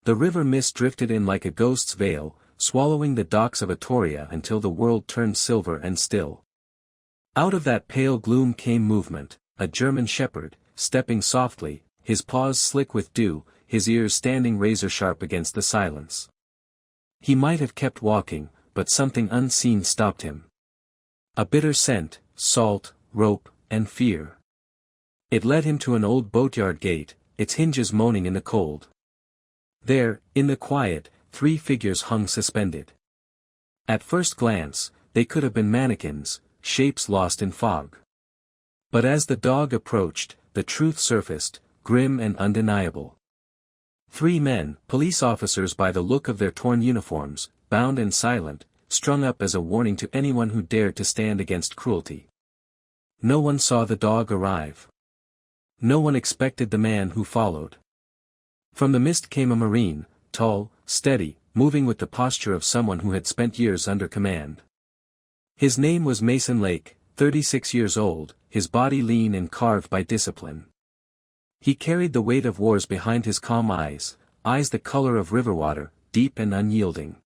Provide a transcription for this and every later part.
The river mist drifted in like a ghost's veil, swallowing the docks of Atoria until the world turned silver and still. Out of that pale gloom came movement, a German shepherd, stepping softly, his paws slick with dew, his ears standing razor-sharp against the silence. He might have kept walking, but something unseen stopped him. A bitter scent, salt, rope, and fear. It led him to an old boatyard gate, its hinges moaning in the cold. There, in the quiet, 3 figures hung suspended. At first glance, they could have been mannequins, shapes lost in fog. But as the dog approached, the truth surfaced, grim and undeniable. 3 men, police officers by the look of their torn uniforms, bound and silent, strung up as a warning to anyone who dared to stand against cruelty. No one saw the dog arrive. No one expected the man who followed. From the mist came a Marine, tall, steady, moving with the posture of someone who had spent years under command. His name was Mason Lake, 36 years old, his body lean and carved by discipline. He carried the weight of wars behind his calm eyes the color of river water, deep and unyielding.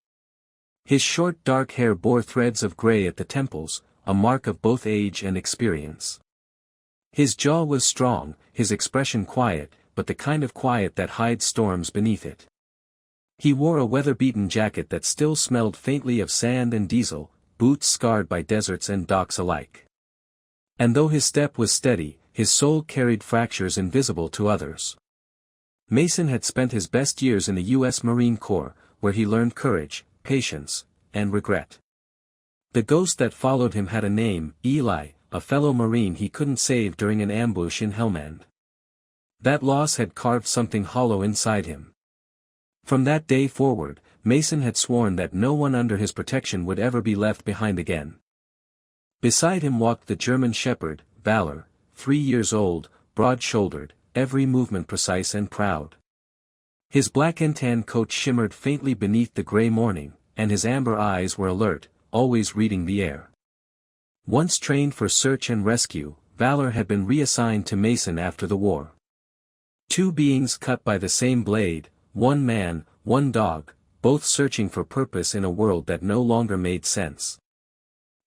His short dark hair bore threads of gray at the temples, a mark of both age and experience. His jaw was strong, his expression quiet, but the kind of quiet that hides storms beneath it. He wore a weather-beaten jacket that still smelled faintly of sand and diesel, boots scarred by deserts and docks alike. And though his step was steady, his soul carried fractures invisible to others. Mason had spent his best years in the U.S. Marine Corps, where he learned courage, patience, and regret. The ghost that followed him had a name, Eli, a fellow Marine he couldn't save during an ambush in Helmand. That loss had carved something hollow inside him. From that day forward, Mason had sworn that no one under his protection would ever be left behind again. Beside him walked the German shepherd, Valor, 3 years old, broad-shouldered, every movement precise and proud. His black and tan coat shimmered faintly beneath the gray morning, and his amber eyes were alert, always reading the air. Once trained for search and rescue, Valor had been reassigned to Mason after the war. 2 beings cut by the same blade, 1 man, 1 dog, both searching for purpose in a world that no longer made sense.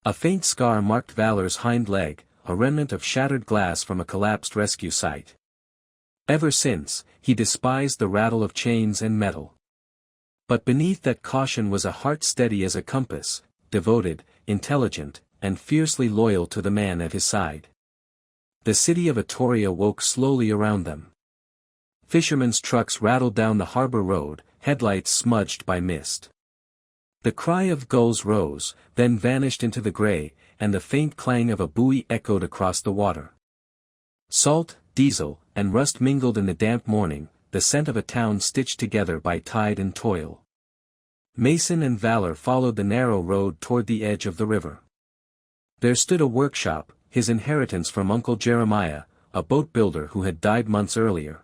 A faint scar marked Valor's hind leg, a remnant of shattered glass from a collapsed rescue site. Ever since, he despised the rattle of chains and metal. But beneath that caution was a heart steady as a compass, devoted, intelligent, and fiercely loyal to the man at his side. The city of Atoria woke slowly around them. Fishermen's trucks rattled down the harbor road, headlights smudged by mist. The cry of gulls rose, then vanished into the gray, and the faint clang of a buoy echoed across the water. Salt, diesel, and rust mingled in the damp morning, the scent of a town stitched together by tide and toil. Mason and Valor followed the narrow road toward the edge of the river. There stood a workshop, his inheritance from Uncle Jeremiah, a boat builder who had died months earlier.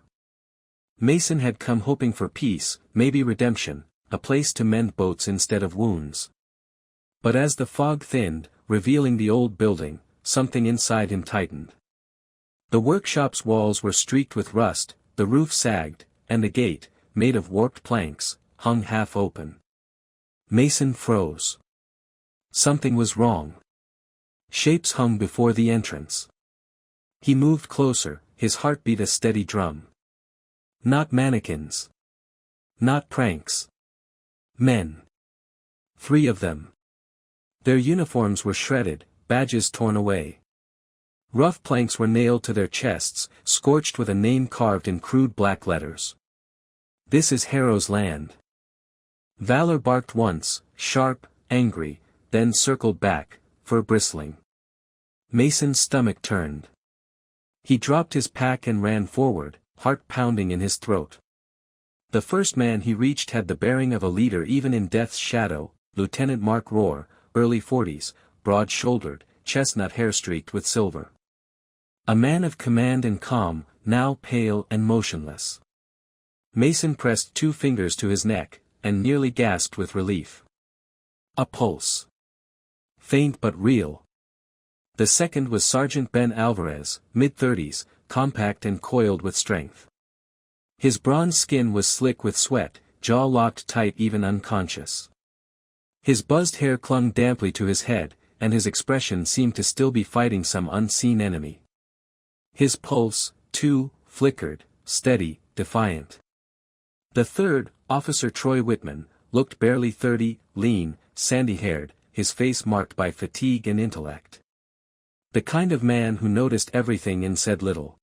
Mason had come hoping for peace, maybe redemption, a place to mend boats instead of wounds. But as the fog thinned, revealing the old building, something inside him tightened. The workshop's walls were streaked with rust, the roof sagged, and the gate, made of warped planks, hung half open. Mason froze. Something was wrong. Shapes hung before the entrance. He moved closer, his heart beat a steady drum. Not mannequins. Not pranks. Men. 3 of them. Their uniforms were shredded, badges torn away. Rough planks were nailed to their chests, scorched with a name carved in crude black letters. This is Harrow's land. Valor barked once, sharp, angry, then circled back, fur bristling. Mason's stomach turned. He dropped his pack and ran forward, heart pounding in his throat. The first man he reached had the bearing of a leader even in death's shadow, Lieutenant Mark Rohr, early 40s, broad-shouldered, chestnut hair streaked with silver. A man of command and calm, now pale and motionless. Mason pressed 2 fingers to his neck, and nearly gasped with relief. A pulse. Faint but real. The second was Sergeant Ben Alvarez, mid-30s, compact and coiled with strength. His bronze skin was slick with sweat, jaw locked tight even unconscious. His buzzed hair clung damply to his head, and his expression seemed to still be fighting some unseen enemy. His pulse, too, flickered, steady, defiant. The third, Officer Troy Wittmann, looked barely 30, lean, sandy-haired, his face marked by fatigue and intellect. The kind of man who noticed everything and said little.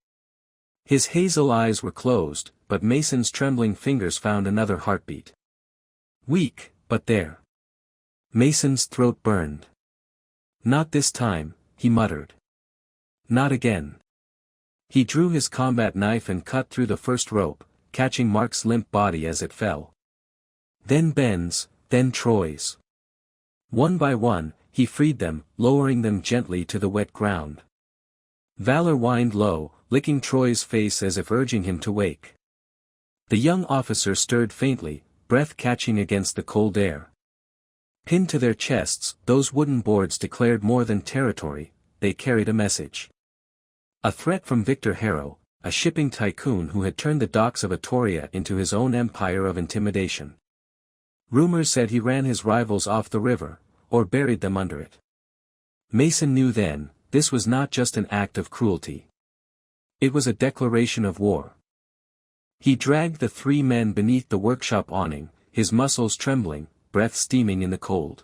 His hazel eyes were closed, but Mason's trembling fingers found another heartbeat. Weak, but there. Mason's throat burned. Not this time, he muttered. Not again. He drew his combat knife and cut through the first rope, catching Mark's limp body as it fell. Then Ben's, then Troy's. One by one, he freed them, lowering them gently to the wet ground. Valor whined low, licking Troy's face as if urging him to wake. The young officer stirred faintly, breath catching against the cold air. Pinned to their chests, those wooden boards declared more than territory, they carried a message. A threat from Victor Harrow, a shipping tycoon who had turned the docks of Atoria into his own empire of intimidation. Rumors said he ran his rivals off the river, or buried them under it. Mason knew then, this was not just an act of cruelty. It was a declaration of war. He dragged the three men beneath the workshop awning, his muscles trembling, breath steaming in the cold.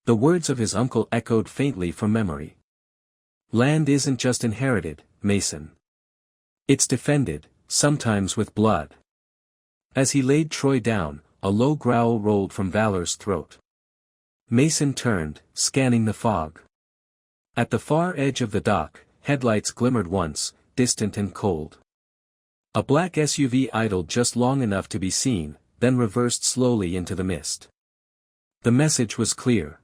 The words of his uncle echoed faintly from memory. Land isn't just inherited, Mason. It's defended, sometimes with blood. As he laid Troy down, a low growl rolled from Valor's throat. Mason turned, scanning the fog. At the far edge of the dock, headlights glimmered once, distant and cold. A black SUV idled just long enough to be seen, then reversed slowly into the mist. The message was clear.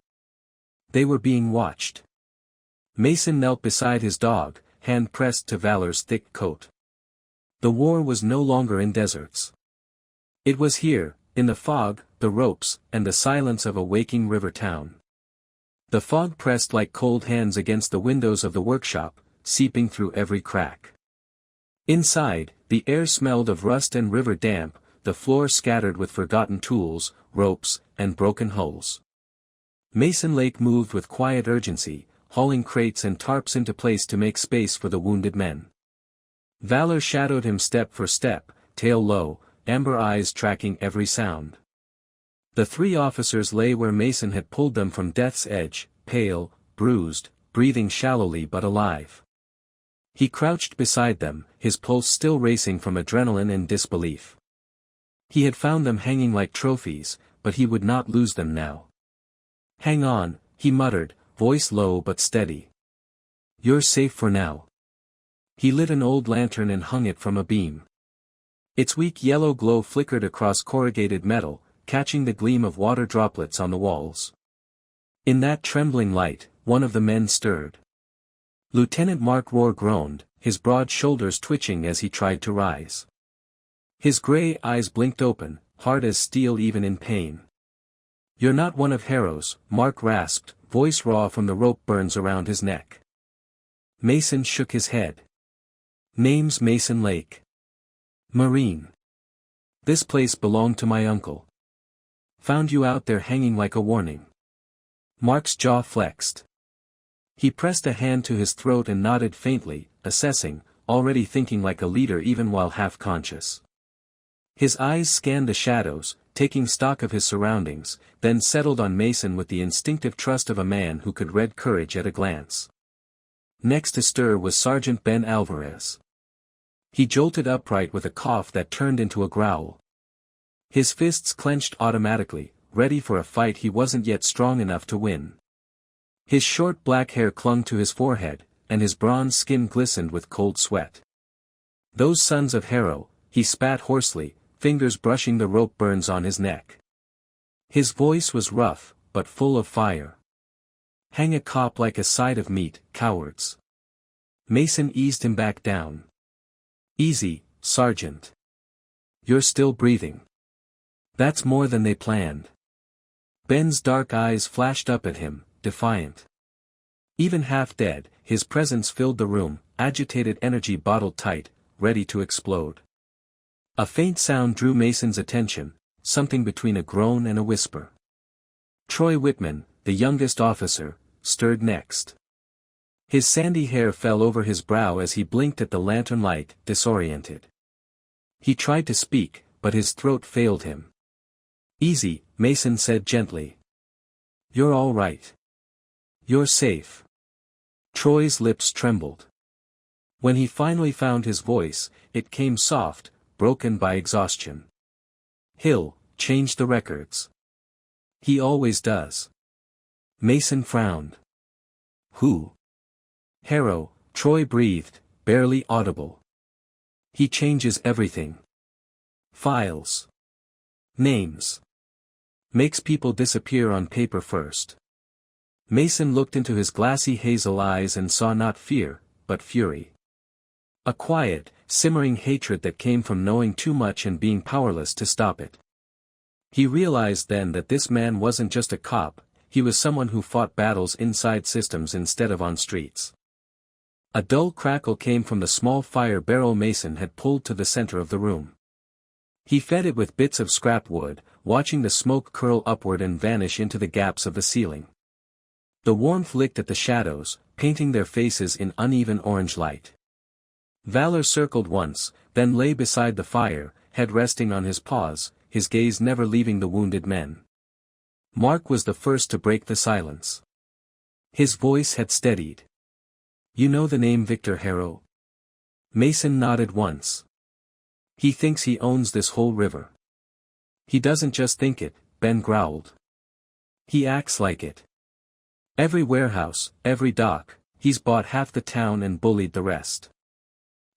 They were being watched. Mason knelt beside his dog, hand pressed to Valor's thick coat. The war was no longer in deserts. It was here, in the fog, the ropes, and the silence of a waking river town. The fog pressed like cold hands against the windows of the workshop, seeping through every crack. Inside, the air smelled of rust and river damp, the floor scattered with forgotten tools, ropes, and broken hulls. Mason Lake moved with quiet urgency, hauling crates and tarps into place to make space for the wounded men. Valor shadowed him step for step, tail low, amber eyes tracking every sound. The three officers lay where Mason had pulled them from death's edge, pale, bruised, breathing shallowly but alive. He crouched beside them, his pulse still racing from adrenaline and disbelief. He had found them hanging like trophies, but he would not lose them now. Hang on, he muttered, voice low but steady. You're safe for now. He lit an old lantern and hung it from a beam. Its weak yellow glow flickered across corrugated metal, catching the gleam of water droplets on the walls. In that trembling light, one of the men stirred. Lieutenant Mark Rohr groaned, his broad shoulders twitching as he tried to rise. His gray eyes blinked open, hard as steel even in pain. You're not one of Harrow's, Mark rasped, voice raw from the rope burns around his neck. Mason shook his head. Name's Mason Lake. Marine. This place belonged to my uncle. Found you out there hanging like a warning. Mark's jaw flexed. He pressed a hand to his throat and nodded faintly, assessing, already thinking like a leader even while half-conscious. His eyes scanned the shadows, taking stock of his surroundings, then settled on Mason with the instinctive trust of a man who could read courage at a glance. Next to stir was Sergeant Ben Alvarez. He jolted upright with a cough that turned into a growl. His fists clenched automatically, ready for a fight he wasn't yet strong enough to win. His short black hair clung to his forehead, and his bronze skin glistened with cold sweat. Those sons of Harrow, he spat hoarsely, fingers brushing the rope burns on his neck. His voice was rough, but full of fire. Hang a cop like a side of meat, cowards. Mason eased him back down. Easy, Sergeant. You're still breathing. That's more than they planned. Ben's dark eyes flashed up at him, defiant. Even half dead, his presence filled the room, agitated energy bottled tight, ready to explode. A faint sound drew Mason's attention, something between a groan and a whisper. Troy Wittmann, the youngest officer, stirred next. His sandy hair fell over his brow as he blinked at the lantern light, disoriented. He tried to speak, but his throat failed him. "Easy," Mason said gently. "You're all right. You're safe." Troy's lips trembled. When he finally found his voice, it came soft, broken by exhaustion. "He'll change the records. He always does." Mason frowned. "Who?" "Harrow," Troy breathed, barely audible. "He changes everything. Files. Names. Makes people disappear on paper first." Mason looked into his glassy hazel eyes and saw not fear, but fury. A quiet, simmering hatred that came from knowing too much and being powerless to stop it. He realized then that this man wasn't just a cop, he was someone who fought battles inside systems instead of on streets. A dull crackle came from the small fire barrel Mason had pulled to the center of the room. He fed it with bits of scrap wood, watching the smoke curl upward and vanish into the gaps of the ceiling. The warmth licked at the shadows, painting their faces in uneven orange light. Valor circled once, then lay beside the fire, head resting on his paws, his gaze never leaving the wounded men. Mark was the first to break the silence. His voice had steadied. "You know the name Victor Harrow?" Mason nodded once. "He thinks he owns this whole river." "He doesn't just think it," Ben growled. "He acts like it. Every warehouse, every dock, he's bought half the town and bullied the rest."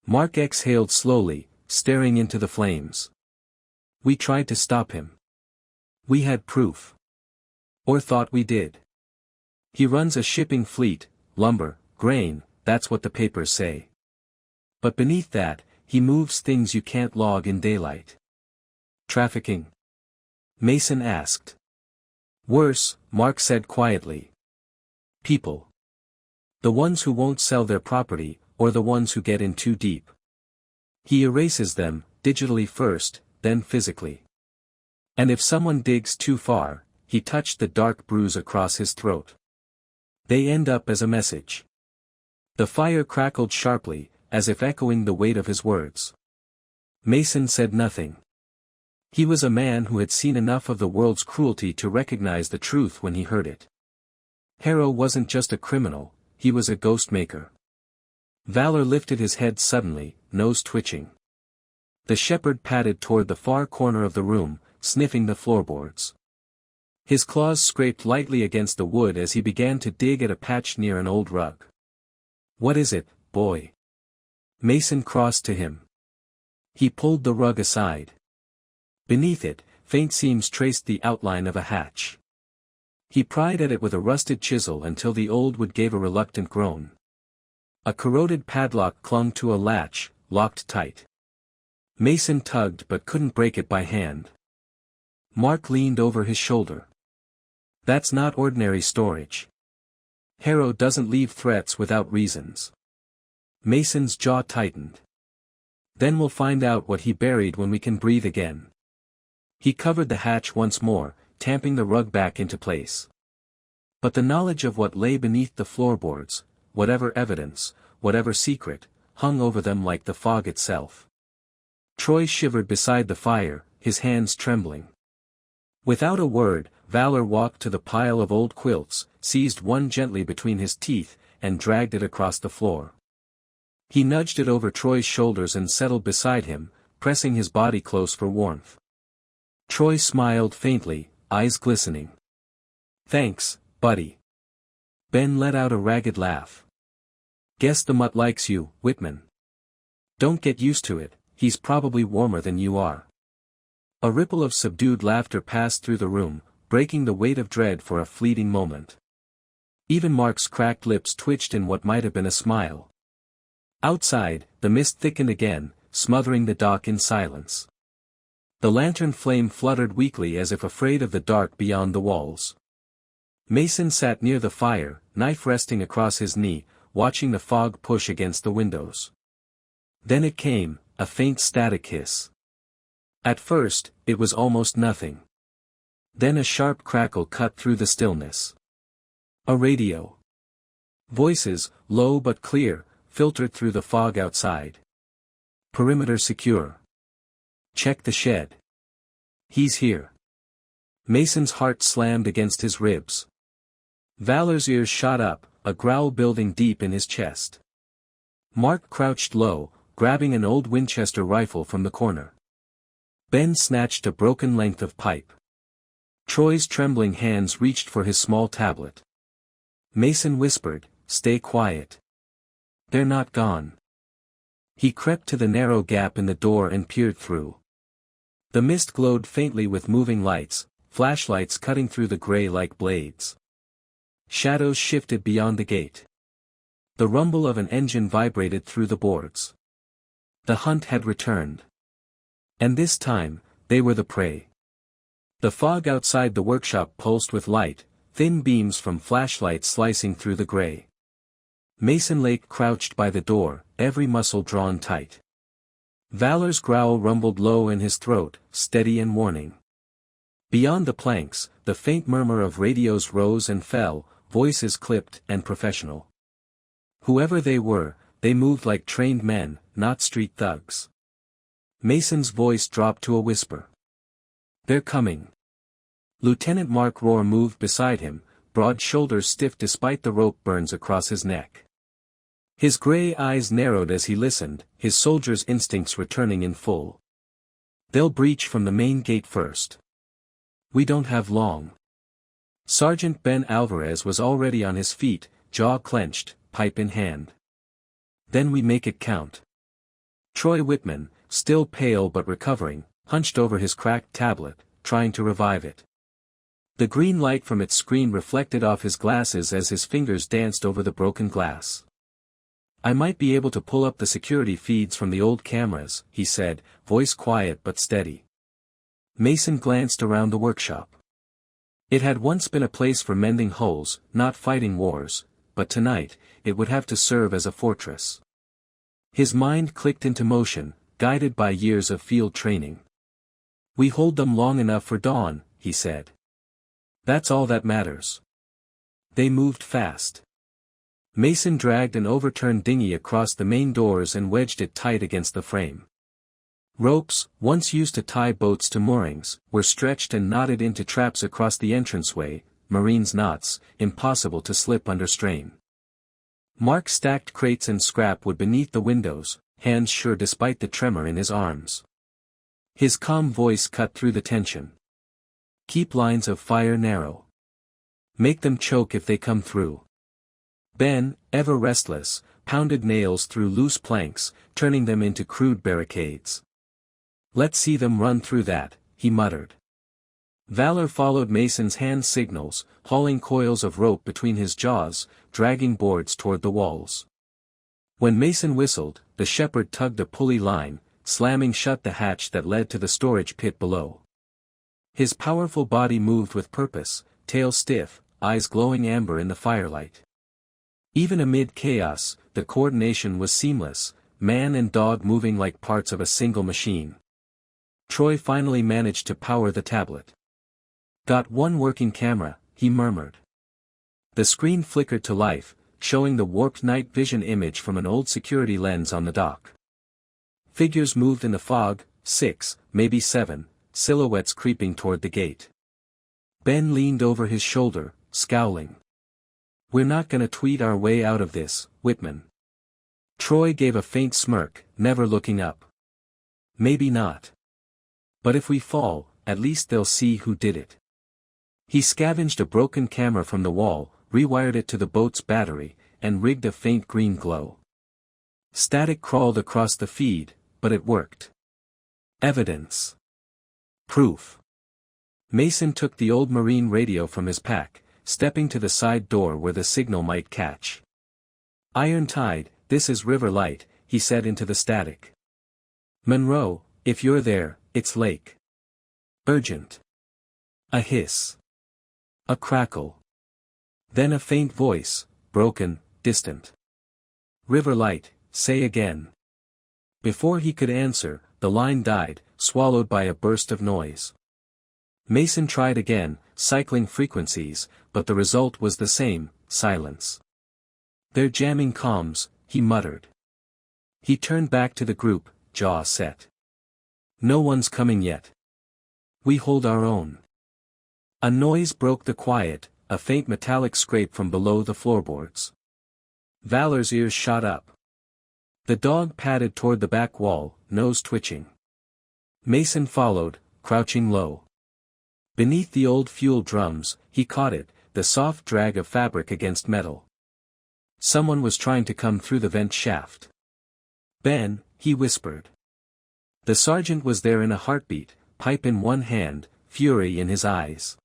Mark exhaled slowly, staring into the flames. "We tried to stop him. We had proof. Or thought we did. He runs a shipping fleet, lumber, grain, that's what the papers say. But beneath that, he moves things you can't log in daylight." "Trafficking?" Mason asked. "Worse," Mark said quietly. "People. The ones who won't sell their property, or the ones who get in too deep. He erases them, digitally first, then physically. And if someone digs too far," he touched the dark bruise across his throat, "they end up as a message." The fire crackled sharply, as if echoing the weight of his words. Mason said nothing. He was a man who had seen enough of the world's cruelty to recognize the truth when he heard it. Harrow wasn't just a criminal, he was a ghost maker. Valor lifted his head suddenly, nose twitching. The shepherd padded toward the far corner of the room, sniffing the floorboards. His claws scraped lightly against the wood as he began to dig at a patch near an old rug. "What is it, boy?" Mason crossed to him. He pulled the rug aside. Beneath it, faint seams traced the outline of a hatch. He pried at it with a rusted chisel until the old wood gave a reluctant groan. A corroded padlock clung to a latch, locked tight. Mason tugged but couldn't break it by hand. Mark leaned over his shoulder. "That's not ordinary storage. Harrow doesn't leave threats without reasons." Mason's jaw tightened. "Then we'll find out what he buried when we can breathe again." He covered the hatch once more, tamping the rug back into place. But the knowledge of what lay beneath the floorboards, whatever evidence, whatever secret, hung over them like the fog itself. Troy shivered beside the fire, his hands trembling. Without a word, Valor walked to the pile of old quilts, seized one gently between his teeth, and dragged it across the floor. He nudged it over Troy's shoulders and settled beside him, pressing his body close for warmth. Troy smiled faintly, eyes glistening. "Thanks, buddy." Ben let out a ragged laugh. "Guess the mutt likes you, Wittmann. Don't get used to it, he's probably warmer than you are." A ripple of subdued laughter passed through the room, breaking the weight of dread for a fleeting moment. Even Mark's cracked lips twitched in what might have been a smile. Outside, the mist thickened again, smothering the dock in silence. The lantern flame fluttered weakly as if afraid of the dark beyond the walls. Mason sat near the fire, knife resting across his knee, watching the fog push against the windows. Then it came, a faint static hiss. At first, it was almost nothing. Then a sharp crackle cut through the stillness. A radio. Voices, low but clear, filtered through the fog outside. Perimeter secure. Check the shed. He's here. Mason's heart slammed against his ribs. Valor's ears shot up, a growl building deep in his chest. Mark crouched low, grabbing an old Winchester rifle from the corner. Ben snatched a broken length of pipe. Troy's trembling hands reached for his small tablet. Mason whispered, "Stay quiet. They're not gone." He crept to the narrow gap in the door and peered through. The mist glowed faintly with moving lights, flashlights cutting through the gray like blades. Shadows shifted beyond the gate. The rumble of an engine vibrated through the boards. The hunt had returned. And this time, they were the prey. The fog outside the workshop pulsed with light, thin beams from flashlights slicing through the gray. Mason lay crouched by the door, every muscle drawn tight. Valor's growl rumbled low in his throat, steady and warning. Beyond the planks, the faint murmur of radios rose and fell, voices clipped and professional. Whoever they were, they moved like trained men, not street thugs. Mason's voice dropped to a whisper. "They're coming." Lieutenant Mark Rohr moved beside him, broad shoulders stiff despite the rope burns across his neck. His gray eyes narrowed as he listened, his soldier's instincts returning in full. "They'll breach from the main gate first. We don't have long." Sergeant Ben Alvarez was already on his feet, jaw clenched, pipe in hand. "Then we make it count." Troy Wittmann, still pale but recovering, hunched over his cracked tablet, trying to revive it. The green light from its screen reflected off his glasses as his fingers danced over the broken glass. "I might be able to pull up the security feeds from the old cameras," he said, voice quiet but steady. Mason glanced around the workshop. It had once been a place for mending hulls, not fighting wars, but tonight, it would have to serve as a fortress. His mind clicked into motion, guided by years of field training. "We hold them long enough for dawn," he said. "That's all that matters." They moved fast. Mason dragged an overturned dinghy across the main doors and wedged it tight against the frame. Ropes, once used to tie boats to moorings, were stretched and knotted into traps across the entranceway, Marines' knots, impossible to slip under strain. Mark stacked crates and scrap wood beneath the windows, hands sure despite the tremor in his arms. His calm voice cut through the tension. "Keep lines of fire narrow. Make them choke if they come through." Ben, ever restless, pounded nails through loose planks, turning them into crude barricades. "Let's see them run through that," he muttered. Valor followed Mason's hand signals, hauling coils of rope between his jaws, dragging boards toward the walls. When Mason whistled, the shepherd tugged a pulley line, slamming shut the hatch that led to the storage pit below. His powerful body moved with purpose, tail stiff, eyes glowing amber in the firelight. Even amid chaos, the coordination was seamless, man and dog moving like parts of a single machine. Troy finally managed to power the tablet. "Got one working camera," he murmured. The screen flickered to life, showing the warped night vision image from an old security lens on the dock. Figures moved in the fog, 6, maybe 7, silhouettes creeping toward the gate. Ben leaned over his shoulder, scowling. "We're not gonna tweet our way out of this, Wittmann." Troy gave a faint smirk, never looking up. "Maybe not. But if we fall, at least they'll see who did it." He scavenged a broken camera from the wall, rewired it to the boat's battery, and rigged a faint green glow. Static crawled across the feed, but it worked. Evidence. Proof. Mason took the old marine radio from his pack, stepping to the side door where the signal might catch. "Iron Tide, this is River Light," he said into the static. "Monroe, if you're there, it's Lake. Urgent." A hiss. A crackle. Then a faint voice, broken, distant. "River Light, say again." Before he could answer, the line died, swallowed by a burst of noise. Mason tried again, cycling frequencies, but the result was the same, silence. "They're jamming comms," he muttered. He turned back to the group, jaw set. "No one's coming yet. We hold our own." A noise broke the quiet, a faint metallic scrape from below the floorboards. Valor's ears shot up. The dog padded toward the back wall, nose twitching. Mason followed, crouching low. Beneath the old fuel drums, he caught it, the soft drag of fabric against metal. Someone was trying to come through the vent shaft. "Ben," he whispered. The sergeant was there in a heartbeat, pipe in one hand, fury in his eyes.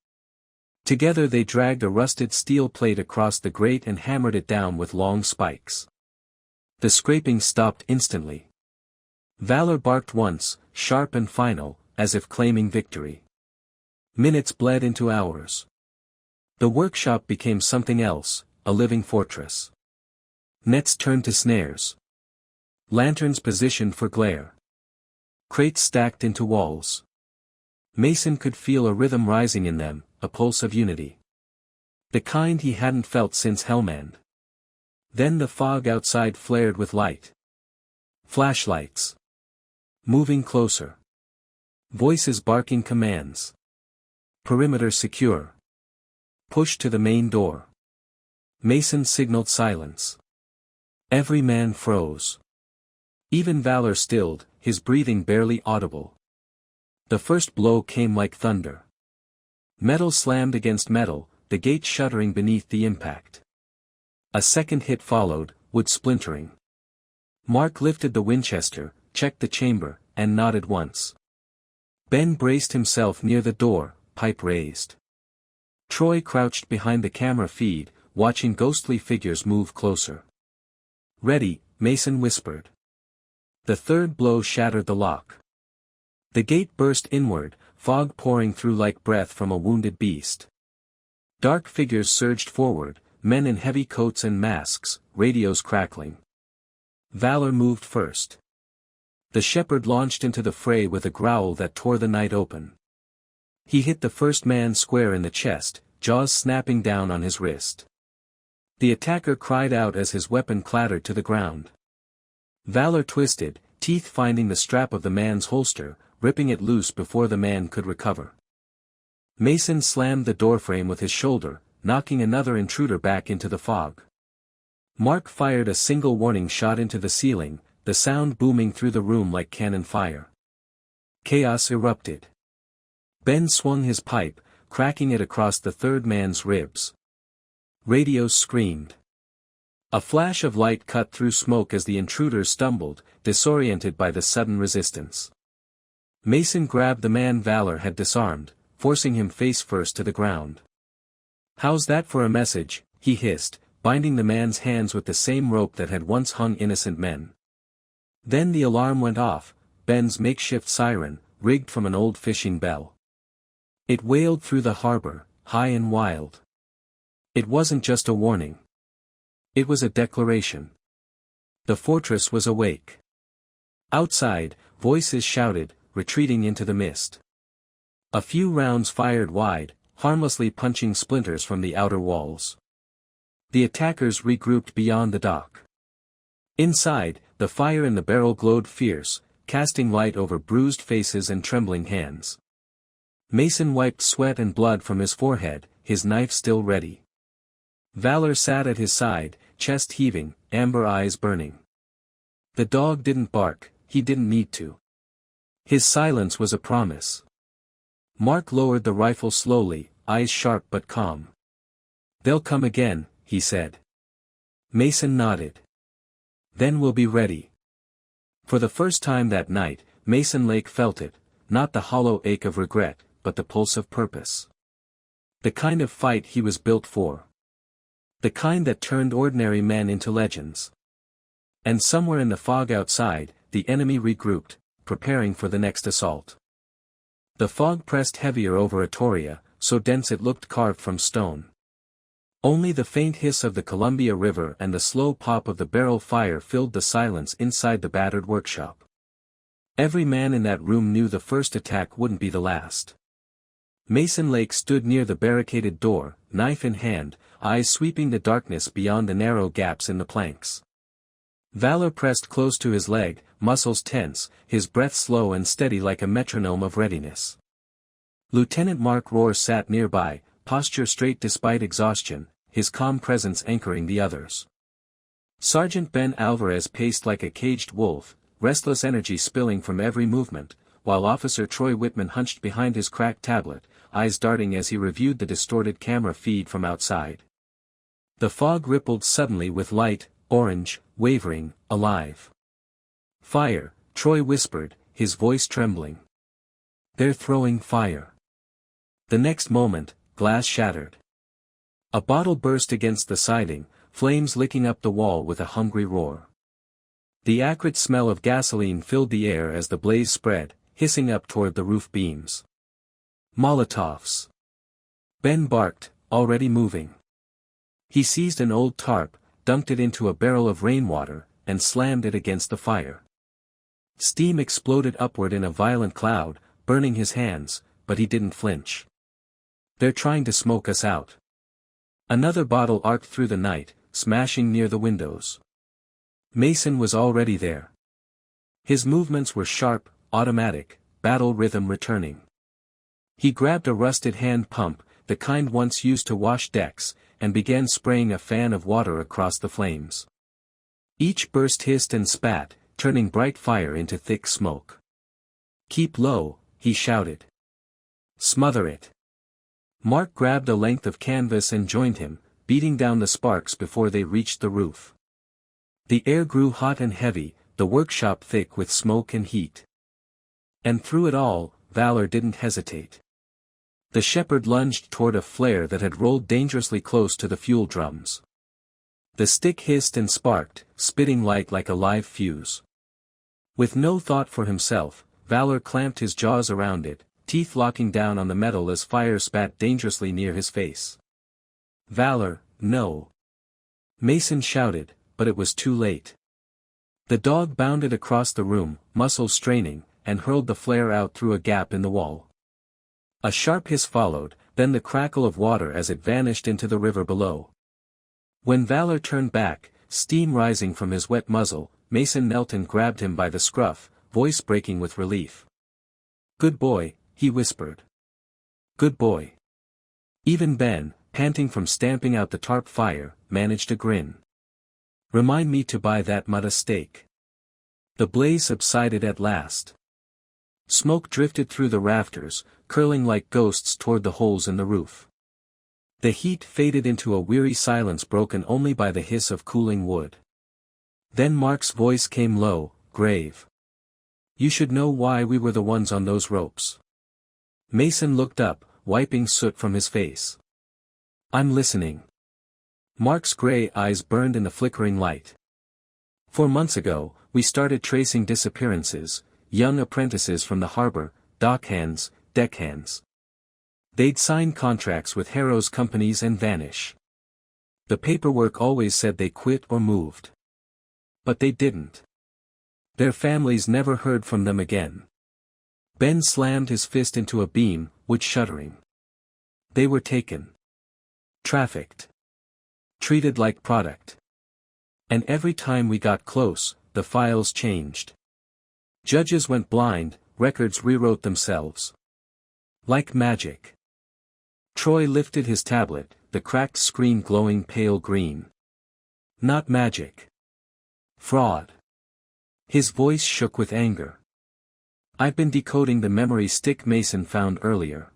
Together they dragged a rusted steel plate across the grate and hammered it down with long spikes. The scraping stopped instantly. Valor barked once, sharp and final, as if claiming victory. Minutes bled into hours. The workshop became something else, a living fortress. Nets turned to snares. Lanterns positioned for glare. Crates stacked into walls. Mason could feel a rhythm rising in them, a pulse of unity. The kind he hadn't felt since Hellmand. Then the fog outside flared with light. Flashlights. Moving closer. Voices barking commands. Perimeter secure. Push to the main door. Mason signaled silence. Every man froze. Even Valor stilled, his breathing barely audible. The first blow came like thunder. Metal slammed against metal, the gate shuddering beneath the impact. A second hit followed, wood splintering. Mark lifted the Winchester, checked the chamber, and nodded once. Ben braced himself near the door, pipe raised. Troy crouched behind the camera feed, watching ghostly figures move closer. "Ready," Mason whispered. The third blow shattered the lock. The gate burst inward, fog pouring through like breath from a wounded beast. Dark figures surged forward, men in heavy coats and masks, radios crackling. Valor moved first. The shepherd launched into the fray with a growl that tore the night open. He hit the first man square in the chest, jaws snapping down on his wrist. The attacker cried out as his weapon clattered to the ground. Valor twisted, teeth finding the strap of the man's holster, ripping it loose before the man could recover. Mason slammed the doorframe with his shoulder, knocking another intruder back into the fog. Mark fired a single warning shot into the ceiling, the sound booming through the room like cannon fire. Chaos erupted. Ben swung his pipe, cracking it across the third man's ribs. Radios screamed. A flash of light cut through smoke as the intruders stumbled, disoriented by the sudden resistance. Mason grabbed the man Valor had disarmed, forcing him face first to the ground. "How's that for a message?" he hissed, binding the man's hands with the same rope that had once hung innocent men. Then the alarm went off, Ben's makeshift siren, rigged from an old fishing bell. It wailed through the harbor, high and wild. It wasn't just a warning. It was a declaration. The fortress was awake. Outside, voices shouted, retreating into the mist. A few rounds fired wide, harmlessly punching splinters from the outer walls. The attackers regrouped beyond the dock. Inside, the fire in the barrel glowed fierce, casting light over bruised faces and trembling hands. Mason wiped sweat and blood from his forehead, his knife still ready. Valor sat at his side, chest heaving, amber eyes burning. The dog didn't bark, he didn't need to. His silence was a promise. Mark lowered the rifle slowly, eyes sharp but calm. "They'll come again," he said. Mason nodded. "Then we'll be ready." For the first time that night, Mason Lake felt it, not the hollow ache of regret, but the pulse of purpose. The kind of fight he was built for. The kind that turned ordinary men into legends. And somewhere in the fog outside, the enemy regrouped, preparing for the next assault. The fog pressed heavier over Atoria, so dense it looked carved from stone. Only the faint hiss of the Columbia River and the slow pop of the barrel fire filled the silence inside the battered workshop. Every man in that room knew the first attack wouldn't be the last. Mason Lake stood near the barricaded door, knife in hand, eyes sweeping the darkness beyond the narrow gaps in the planks. Valor pressed close to his leg, muscles tense, his breath slow and steady like a metronome of readiness. Lieutenant Mark Rohr sat nearby, posture straight despite exhaustion, his calm presence anchoring the others. Sergeant Ben Alvarez paced like a caged wolf, restless energy spilling from every movement, while Officer Troy Wittmann hunched behind his cracked tablet, eyes darting as he reviewed the distorted camera feed from outside. The fog rippled suddenly with light, orange, wavering, alive. "Fire," Troy whispered, his voice trembling. "They're throwing fire." The next moment, glass shattered. A bottle burst against the siding, flames licking up the wall with a hungry roar. The acrid smell of gasoline filled the air as the blaze spread, hissing up toward the roof beams. "Molotovs!" Ben barked, already moving. He seized an old tarp, dunked it into a barrel of rainwater, and slammed it against the fire. Steam exploded upward in a violent cloud, burning his hands, but he didn't flinch. "They're trying to smoke us out." Another bottle arced through the night, smashing near the windows. Mason was already there. His movements were sharp, automatic, battle rhythm returning. He grabbed a rusted hand pump, the kind once used to wash decks, and began spraying a fan of water across the flames. Each burst hissed and spat, turning bright fire into thick smoke. "Keep low," he shouted. "Smother it." Mark grabbed a length of canvas and joined him, beating down the sparks before they reached the roof. The air grew hot and heavy, the workshop thick with smoke and heat. And through it all, Valor didn't hesitate. The shepherd lunged toward a flare that had rolled dangerously close to the fuel drums. The stick hissed and sparked, spitting light like a live fuse. With no thought for himself, Valor clamped his jaws around it, teeth locking down on the metal as fire spat dangerously near his face. "Valor, no!" Mason shouted, but it was too late. The dog bounded across the room, muscles straining, and hurled the flare out through a gap in the wall. A sharp hiss followed, then the crackle of water as it vanished into the river below. When Valor turned back, steam rising from his wet muzzle, Mason knelt and grabbed him by the scruff, voice breaking with relief. "Good boy," he whispered. "Good boy." Even Ben, panting from stamping out the tarp fire, managed a grin. "Remind me to buy that mutta steak." The blaze subsided at last. Smoke drifted through the rafters, curling like ghosts toward the holes in the roof. The heat faded into a weary silence broken only by the hiss of cooling wood. Then Mark's voice came low, grave. "You should know why we were the ones on those ropes." Mason looked up, wiping soot from his face. "I'm listening." Mark's gray eyes burned in the flickering light. "4 months ago, we started tracing disappearances, young apprentices from the harbor, dockhands, deckhands. They'd sign contracts with Harrow's companies and vanish. The paperwork always said they quit or moved. But they didn't. Their families never heard from them again." Ben slammed his fist into a beam, wood shuddering. "They were taken. Trafficked. Treated like product. And every time we got close, the files changed. Judges went blind, records rewrote themselves. Like magic." Troy lifted his tablet, the cracked screen glowing pale green. "Not magic. Fraud." His voice shook with anger. "I've been decoding the memory stick Mason found earlier.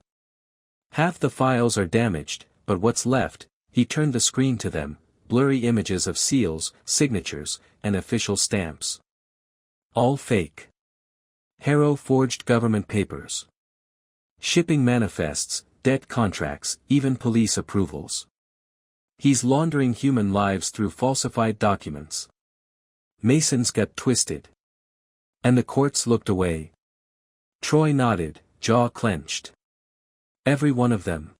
Half the files are damaged, but what's left," he turned the screen to them, blurry images of seals, signatures, and official stamps. "All fake. Harrow forged government papers. Shipping manifests, debt contracts, even police approvals. He's laundering human lives through falsified documents." Mason's got twisted. "And the courts looked away?" Troy nodded, jaw clenched. "Every one of them.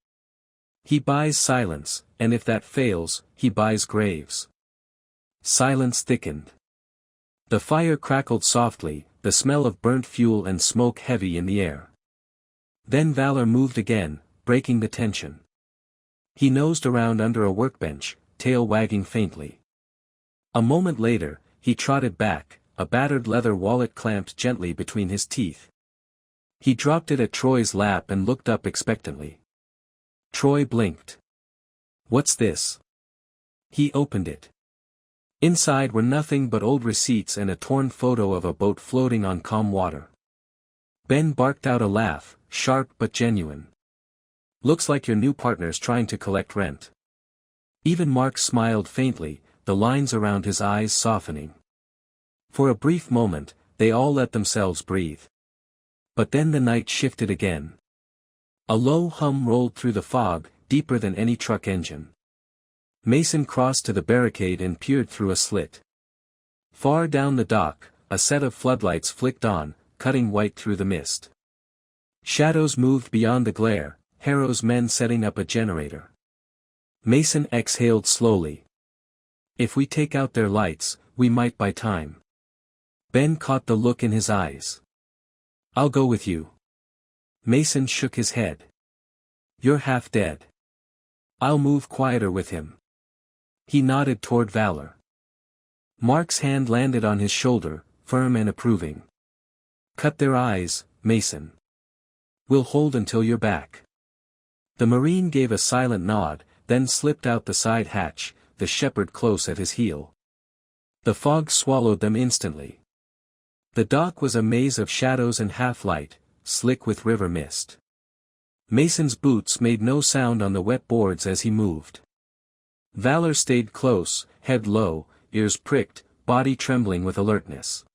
He buys silence, and if that fails, he buys graves." Silence thickened. The fire crackled softly, the smell of burnt fuel and smoke heavy in the air. Then Valor moved again, breaking the tension. He nosed around under a workbench, tail wagging faintly. A moment later, he trotted back, a battered leather wallet clamped gently between his teeth. He dropped it at Troy's lap and looked up expectantly. Troy blinked. "What's this?" He opened it. Inside were nothing but old receipts and a torn photo of a boat floating on calm water. Ben barked out a laugh, sharp but genuine. "Looks like your new partner's trying to collect rent." Even Mark smiled faintly, the lines around his eyes softening. For a brief moment, they all let themselves breathe. But then the night shifted again. A low hum rolled through the fog, deeper than any truck engine. Mason crossed to the barricade and peered through a slit. Far down the dock, a set of floodlights flicked on, cutting white through the mist. Shadows moved beyond the glare, Harrow's men setting up a generator. Mason exhaled slowly. "If we take out their lights, we might buy time." Ben caught the look in his eyes. "I'll go with you." Mason shook his head. "You're half dead. I'll move quieter with him." He nodded toward Valor. Mark's hand landed on his shoulder, firm and approving. "Cut their eyes, Mason. We'll hold until you're back." The Marine gave a silent nod, then slipped out the side hatch, the shepherd close at his heel. The fog swallowed them instantly. The dock was a maze of shadows and half-light, slick with river mist. Mason's boots made no sound on the wet boards as he moved. Valor stayed close, head low, ears pricked, body trembling with alertness.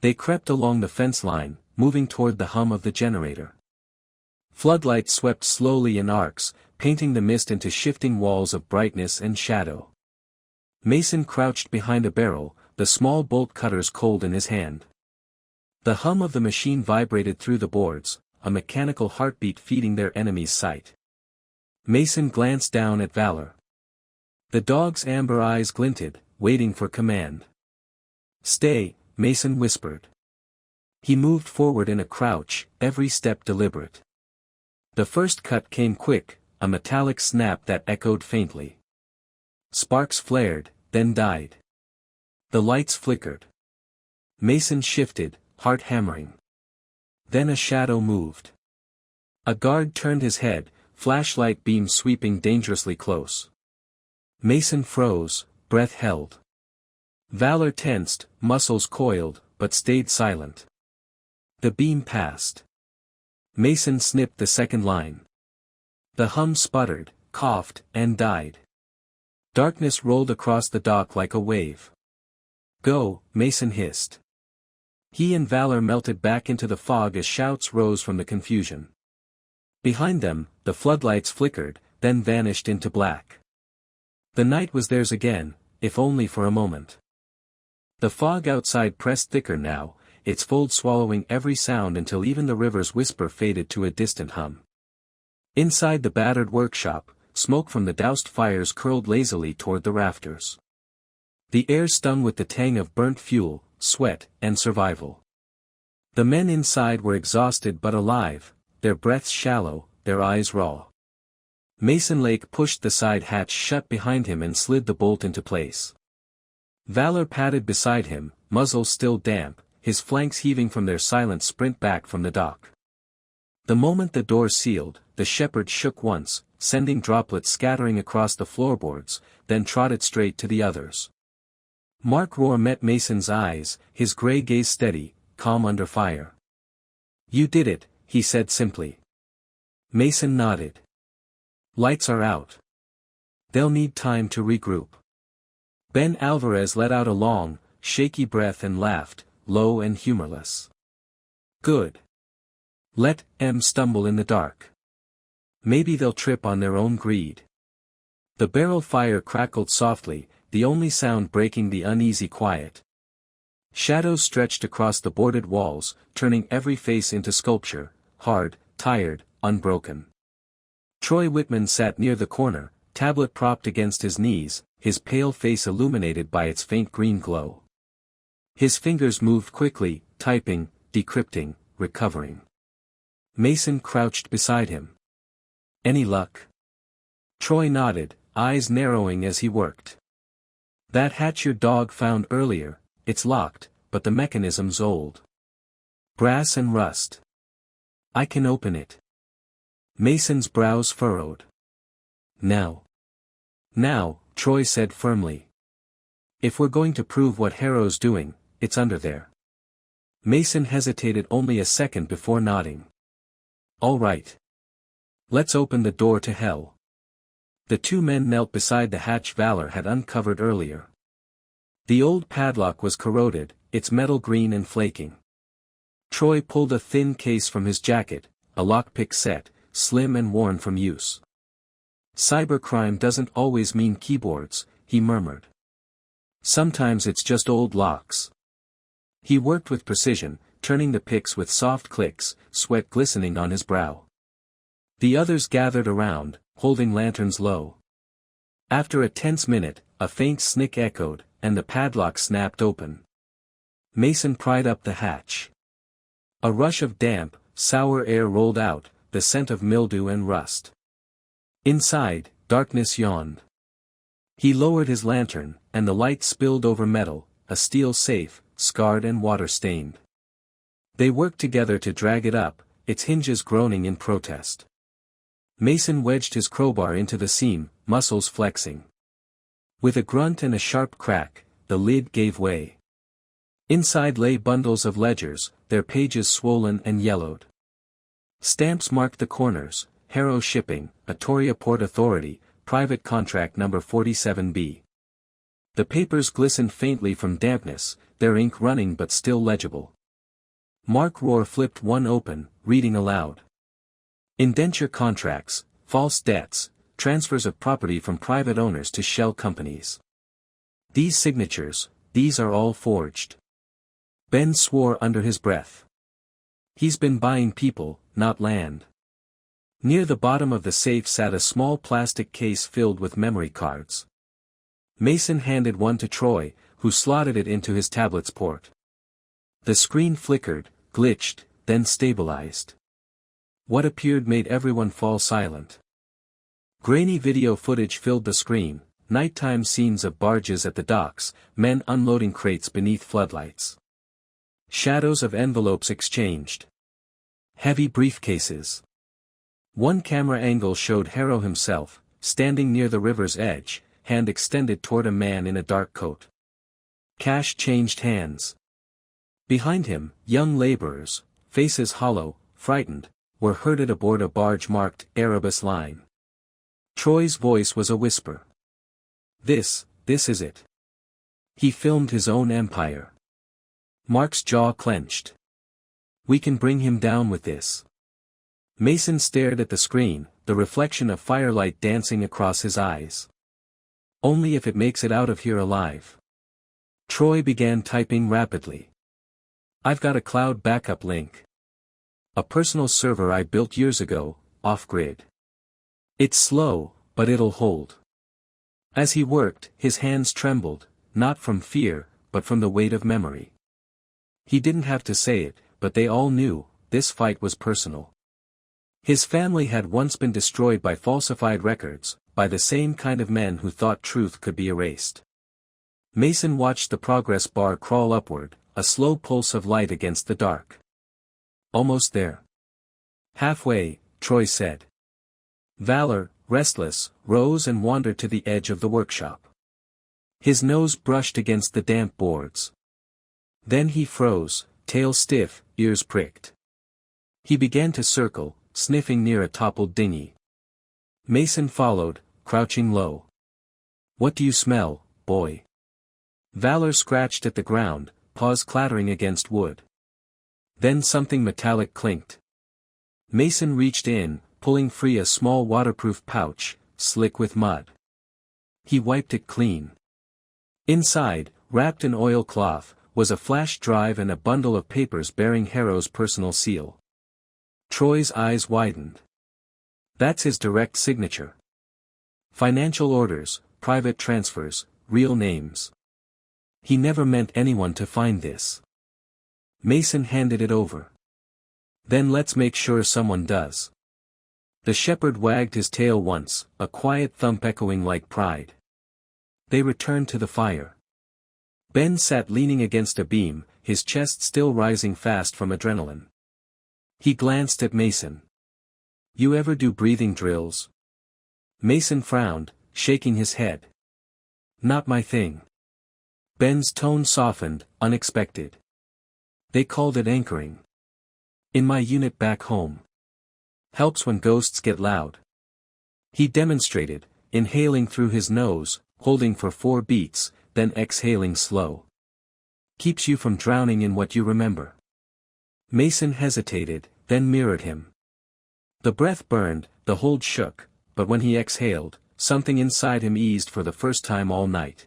They crept along the fence line, moving toward the hum of the generator. Floodlights swept slowly in arcs, painting the mist into shifting walls of brightness and shadow. Mason crouched behind a barrel, the small bolt cutters cold in his hand. The hum of the machine vibrated through the boards, a mechanical heartbeat feeding their enemy's sight. Mason glanced down at Valor. The dog's amber eyes glinted, waiting for command. "Stay," Mason whispered. He moved forward in a crouch, every step deliberate. The first cut came quick, a metallic snap that echoed faintly. Sparks flared, then died. The lights flickered. Mason shifted, heart hammering. Then a shadow moved. A guard turned his head, flashlight beam sweeping dangerously close. Mason froze, breath held. Valor tensed, muscles coiled, but stayed silent. The beam passed. Mason snipped the second line. The hum sputtered, coughed, and died. Darkness rolled across the dock like a wave. "Go," Mason hissed. He and Valor melted back into the fog as shouts rose from the confusion. Behind them, the floodlights flickered, then vanished into black. The night was theirs again, if only for a moment. The fog outside pressed thicker now, its fold swallowing every sound until even the river's whisper faded to a distant hum. Inside the battered workshop, smoke from the doused fires curled lazily toward the rafters. The air stung with the tang of burnt fuel, sweat, and survival. The men inside were exhausted but alive, their breaths shallow, their eyes raw. Mason Lake pushed the side hatch shut behind him and slid the bolt into place. Valor padded beside him, muzzle still damp, his flanks heaving from their silent sprint back from the dock. The moment the door sealed, the shepherd shook once, sending droplets scattering across the floorboards, then trotted straight to the others. Mark Rohr met Mason's eyes, his gray gaze steady, calm under fire. "You did it," he said simply. Mason nodded. "Lights are out. They'll need time to regroup." Ben Alvarez let out a long, shaky breath and laughed, low and humorless. "Good. Let 'em stumble in the dark. Maybe they'll trip on their own greed." The barrel fire crackled softly, the only sound breaking the uneasy quiet. Shadows stretched across the boarded walls, turning every face into sculpture, hard, tired, unbroken. Troy Wittmann sat near the corner, tablet propped against his knees, his pale face illuminated by its faint green glow. His fingers moved quickly, typing, decrypting, recovering. Mason crouched beside him. Any luck? Troy nodded, eyes narrowing as he worked. That hatch your dog found earlier, it's locked, but the mechanism's old. Brass and rust. I can open it. Mason's brows furrowed. Now. Now, Troy said firmly. If we're going to prove what Harrow's doing, it's under there. Mason hesitated only a second before nodding. All right. Let's open the door to hell. The two men knelt beside the hatch Valor had uncovered earlier. The old padlock was corroded, its metal green and flaking. Troy pulled a thin case from his jacket, a lockpick set, slim and worn from use. Cybercrime doesn't always mean keyboards, he murmured. Sometimes it's just old locks. He worked with precision, turning the picks with soft clicks, sweat glistening on his brow. The others gathered around, holding lanterns low. After a tense minute, a faint snick echoed, and the padlock snapped open. Mason pried up the hatch. A rush of damp, sour air rolled out, the scent of mildew and rust. Inside, darkness yawned. He lowered his lantern, and the light spilled over metal, a steel safe, scarred and water-stained. They worked together to drag it up, its hinges groaning in protest. Mason wedged his crowbar into the seam, muscles flexing. With a grunt and a sharp crack, the lid gave way. Inside lay bundles of ledgers, their pages swollen and yellowed. Stamps marked the corners: Harrow Shipping, Atoria Port Authority, Private Contract Number 47B. The papers glistened faintly from dampness, their ink running but still legible. Mark Rohr flipped one open, reading aloud. Indenture contracts, false debts, transfers of property from private owners to shell companies. These signatures, these are all forged. Ben swore under his breath. He's been buying people, not land. Near the bottom of the safe sat a small plastic case filled with memory cards. Mason handed one to Troy, who slotted it into his tablet's port. The screen flickered, glitched, then stabilized. What appeared made everyone fall silent. Grainy video footage filled the screen, nighttime scenes of barges at the docks, men unloading crates beneath floodlights. Shadows of envelopes exchanged. Heavy briefcases. One camera angle showed Harrow himself, standing near the river's edge, hand extended toward a man in a dark coat. Cash changed hands. Behind him, young laborers, faces hollow, frightened, were herded aboard a barge marked Erebus Line. Troy's voice was a whisper. This is it. He filmed his own empire. Mark's jaw clenched. We can bring him down with this. Mason stared at the screen, the reflection of firelight dancing across his eyes. Only if it makes it out of here alive. Troy began typing rapidly. I've got a cloud backup link. A personal server I built years ago, off-grid. It's slow, but it'll hold. As he worked, his hands trembled, not from fear, but from the weight of memory. He didn't have to say it, but they all knew, this fight was personal. His family had once been destroyed by falsified records, by the same kind of men who thought truth could be erased. Mason watched the progress bar crawl upward, a slow pulse of light against the dark. Almost there. Halfway, Troy said. Valor, restless, rose and wandered to the edge of the workshop. His nose brushed against the damp boards. Then he froze, tail stiff, ears pricked. He began to circle, sniffing near a toppled dinghy. Mason followed, crouching low. What do you smell, boy? Valor scratched at the ground, paws clattering against wood. Then something metallic clinked. Mason reached in, pulling free a small waterproof pouch, slick with mud. He wiped it clean. Inside, wrapped in oilcloth, was a flash drive and a bundle of papers bearing Harrow's personal seal. Troy's eyes widened. That's his direct signature. Financial orders, private transfers, real names. He never meant anyone to find this. Mason handed it over. Then let's make sure someone does. The shepherd wagged his tail once, a quiet thump echoing like pride. They returned to the fire. Ben sat leaning against a beam, his chest still rising fast from adrenaline. He glanced at Mason. You ever do breathing drills? Mason frowned, shaking his head. Not my thing. Ben's tone softened, unexpected. They called it anchoring. In my unit back home. Helps when ghosts get loud. He demonstrated, inhaling through his nose, holding for 4 beats, then exhaling slow. Keeps you from drowning in what you remember. Mason hesitated, then mirrored him. The breath burned, the hold shook, but when he exhaled, something inside him eased for the first time all night.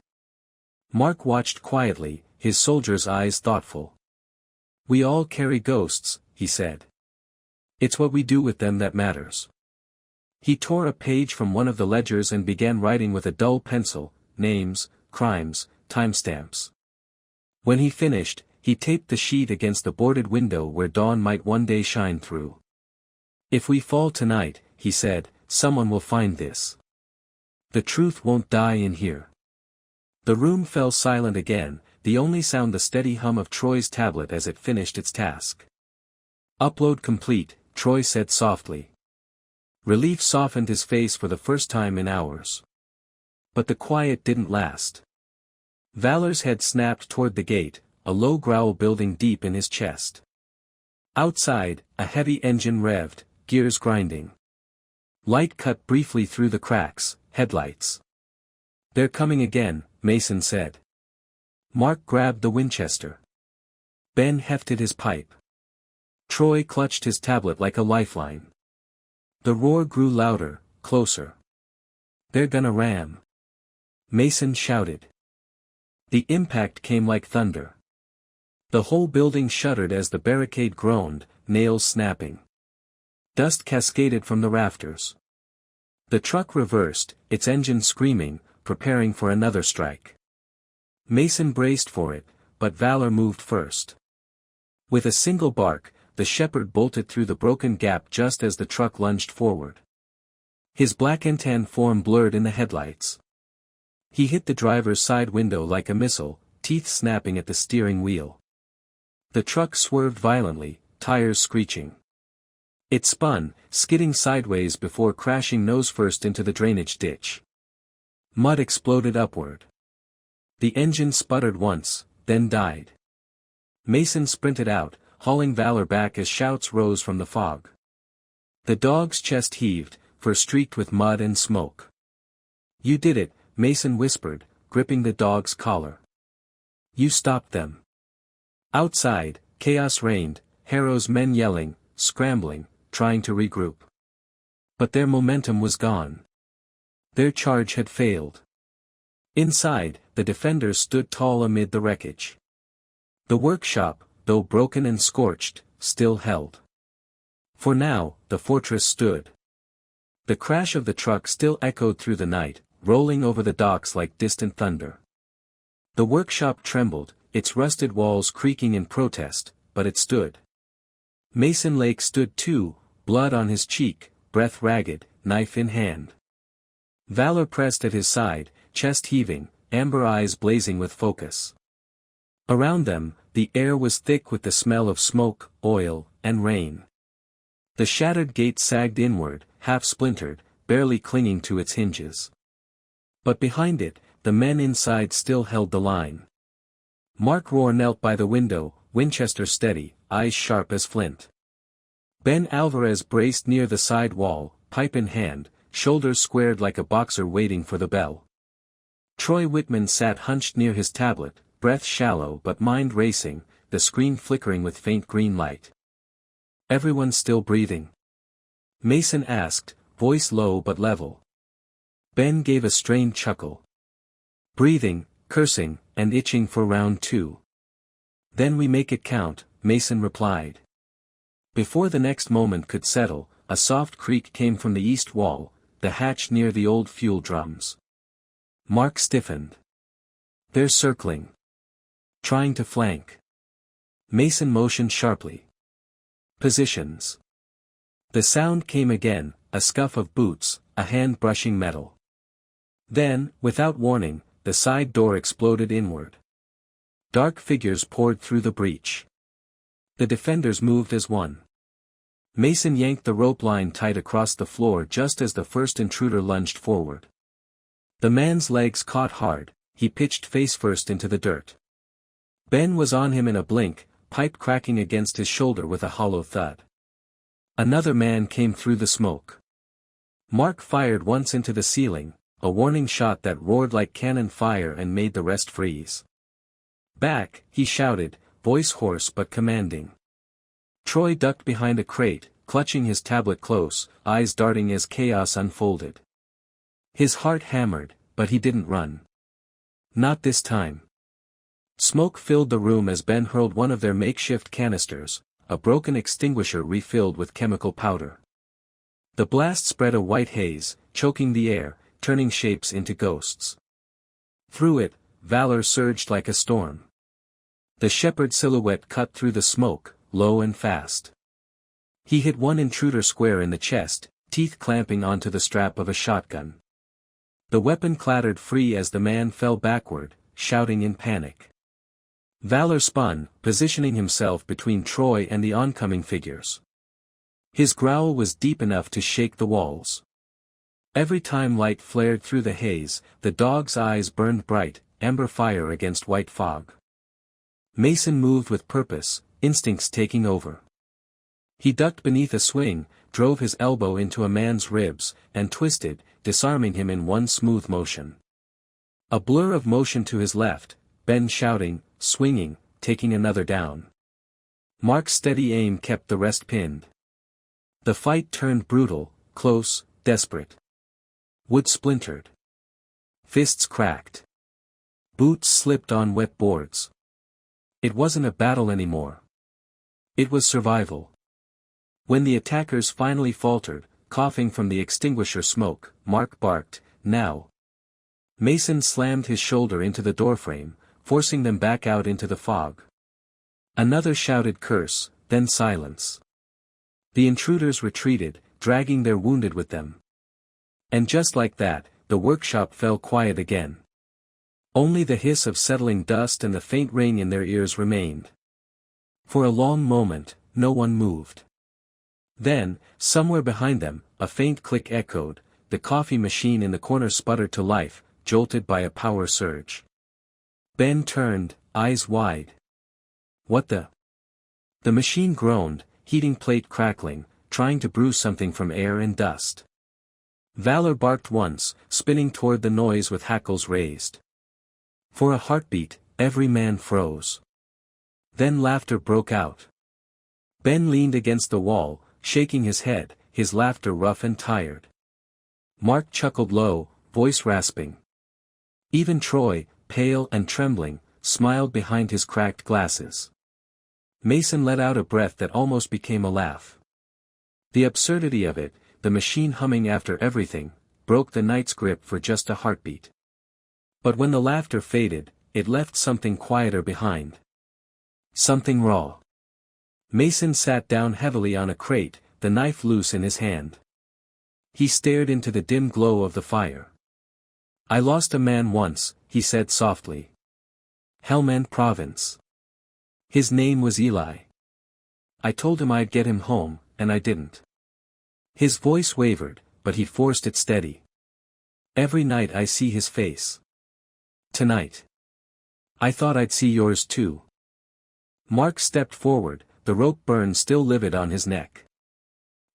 Mark watched quietly, his soldier's eyes thoughtful. We all carry ghosts, he said. It's what we do with them that matters. He tore a page from one of the ledgers and began writing with a dull pencil, names, crimes, timestamps. When he finished, he taped the sheet against the boarded window where dawn might one day shine through. If we fall tonight, he said, someone will find this. The truth won't die in here. The room fell silent again, the only sound the steady hum of Troy's tablet as it finished its task. Upload complete, Troy said softly. Relief softened his face for the first time in hours. But the quiet didn't last. Valor's head snapped toward the gate, a low growl building deep in his chest. Outside, a heavy engine revved, gears grinding. Light cut briefly through the cracks, headlights. They're coming again, Mason said. Mark grabbed the Winchester. Ben hefted his pipe. Troy clutched his tablet like a lifeline. The roar grew louder, closer. They're gonna ram. Mason shouted. The impact came like thunder. The whole building shuddered as the barricade groaned, nails snapping. Dust cascaded from the rafters. The truck reversed, its engine screaming, preparing for another strike. Mason braced for it, but Valor moved first. With a single bark, the shepherd bolted through the broken gap just as the truck lunged forward. His black and tan form blurred in the headlights. He hit the driver's side window like a missile, teeth snapping at the steering wheel. The truck swerved violently, tires screeching. It spun, skidding sideways before crashing nose-first into the drainage ditch. Mud exploded upward. The engine sputtered once, then died. Mason sprinted out, hauling Valor back as shouts rose from the fog. The dog's chest heaved, fur streaked with mud and smoke. You did it, Mason whispered, gripping the dog's collar. You stopped them. Outside, chaos reigned, Harrow's men yelling, scrambling, trying to regroup. But their momentum was gone. Their charge had failed. Inside, the defenders stood tall amid the wreckage. The workshop, though broken and scorched, still held. For now, the fortress stood. The crash of the truck still echoed through the night, rolling over the docks like distant thunder. The workshop trembled, its rusted walls creaking in protest, but it stood. Mason Lake stood too, blood on his cheek, breath ragged, knife in hand. Valor pressed at his side, chest heaving, amber eyes blazing with focus. Around them, the air was thick with the smell of smoke, oil, and rain. The shattered gate sagged inward, half splintered, barely clinging to its hinges. But behind it, the men inside still held the line. Mark Rohr knelt by the window, Winchester steady, eyes sharp as flint. Ben Alvarez braced near the side wall, pipe in hand, shoulders squared like a boxer waiting for the bell. Troy Wittmann sat hunched near his tablet, breath shallow but mind racing, the screen flickering with faint green light. Everyone still breathing? Mason asked, voice low but level. Ben gave a strained chuckle. Breathing, cursing, and itching for round 2. Then we make it count, Mason replied. Before the next moment could settle, a soft creak came from the east wall, the hatch near the old fuel drums. Mark stiffened. They're circling. Trying to flank. Mason motioned sharply. Positions. The sound came again, a scuff of boots, a hand brushing metal. Then, without warning, the side door exploded inward. Dark figures poured through the breach. The defenders moved as one. Mason yanked the rope line tight across the floor just as the first intruder lunged forward. The man's legs caught hard, he pitched face first into the dirt. Ben was on him in a blink, pipe cracking against his shoulder with a hollow thud. Another man came through the smoke. Mark fired once into the ceiling, a warning shot that roared like cannon fire and made the rest freeze. Back, he shouted, voice hoarse but commanding. Troy ducked behind a crate, clutching his tablet close, eyes darting as chaos unfolded. His heart hammered, but he didn't run. Not this time. Smoke filled the room as Ben hurled one of their makeshift canisters, a broken extinguisher refilled with chemical powder. The blast spread a white haze, choking the air, turning shapes into ghosts. Through it, Valor surged like a storm. The shepherd silhouette cut through the smoke, low and fast. He hit one intruder square in the chest, teeth clamping onto the strap of a shotgun. The weapon clattered free as the man fell backward, shouting in panic. Valor spun, positioning himself between Troy and the oncoming figures. His growl was deep enough to shake the walls. Every time light flared through the haze, the dog's eyes burned bright, amber fire against white fog. Mason moved with purpose, instincts taking over. He ducked beneath a swing, drove his elbow into a man's ribs, and twisted, disarming him in one smooth motion. A blur of motion to his left, Ben shouting, swinging, taking another down. Mark's steady aim kept the rest pinned. The fight turned brutal, close, desperate. Wood splintered. Fists cracked. Boots slipped on wet boards. It wasn't a battle anymore. It was survival. When the attackers finally faltered, coughing from the extinguisher smoke, Mark barked, now. Mason slammed his shoulder into the doorframe, forcing them back out into the fog. Another shouted curse, then silence. The intruders retreated, dragging their wounded with them. And just like that, the workshop fell quiet again. Only the hiss of settling dust and the faint ring in their ears remained. For a long moment, no one moved. Then, somewhere behind them, a faint click echoed, the coffee machine in the corner sputtered to life, jolted by a power surge. Ben turned, eyes wide. What the? The machine groaned, heating plate crackling, trying to brew something from air and dust. Valor barked once, spinning toward the noise with hackles raised. For a heartbeat, every man froze. Then laughter broke out. Ben leaned against the wall, shaking his head, his laughter rough and tired. Mark chuckled low, voice rasping. Even Troy, pale and trembling, smiled behind his cracked glasses. Mason let out a breath that almost became a laugh. The absurdity of it, the machine humming after everything, broke the night's grip for just a heartbeat. But when the laughter faded, it left something quieter behind. Something raw. Mason sat down heavily on a crate, the knife loose in his hand. He stared into the dim glow of the fire. I lost a man once, he said softly. Helmand Province. His name was Eli. I told him I'd get him home, and I didn't. His voice wavered, but he forced it steady. Every night I see his face. Tonight. I thought I'd see yours too. Mark stepped forward, the rope burn still livid on his neck.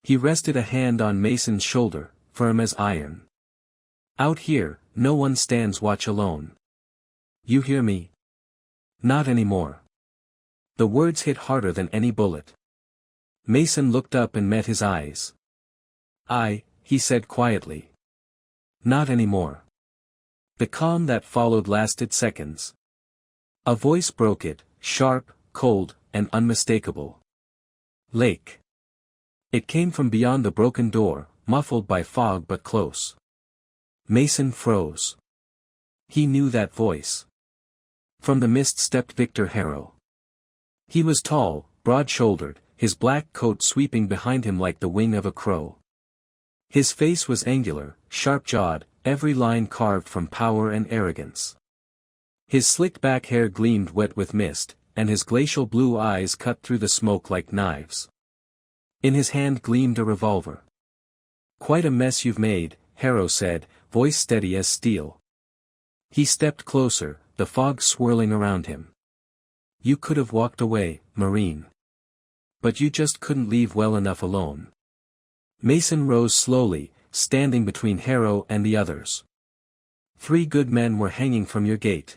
He rested a hand on Mason's shoulder, firm as iron. Out here, no one stands watch alone. You hear me? Not anymore. The words hit harder than any bullet. Mason looked up and met his eyes. He said quietly. Not anymore. The calm that followed lasted seconds. A voice broke it, sharp, cold, and unmistakable. Lake. It came from beyond the broken door, muffled by fog but close. Mason froze. He knew that voice. From the mist stepped Victor Harrow. He was tall, broad-shouldered, his black coat sweeping behind him like the wing of a crow. His face was angular, sharp-jawed, every line carved from power and arrogance. His slicked-back hair gleamed wet with mist, and his glacial blue eyes cut through the smoke like knives. In his hand gleamed a revolver. "Quite a mess you've made," Harrow said, voice steady as steel. He stepped closer, the fog swirling around him. "You could have walked away, Marine. But you just couldn't leave well enough alone." Mason rose slowly, standing between Harrow and the others. "3 good men were hanging from your gate.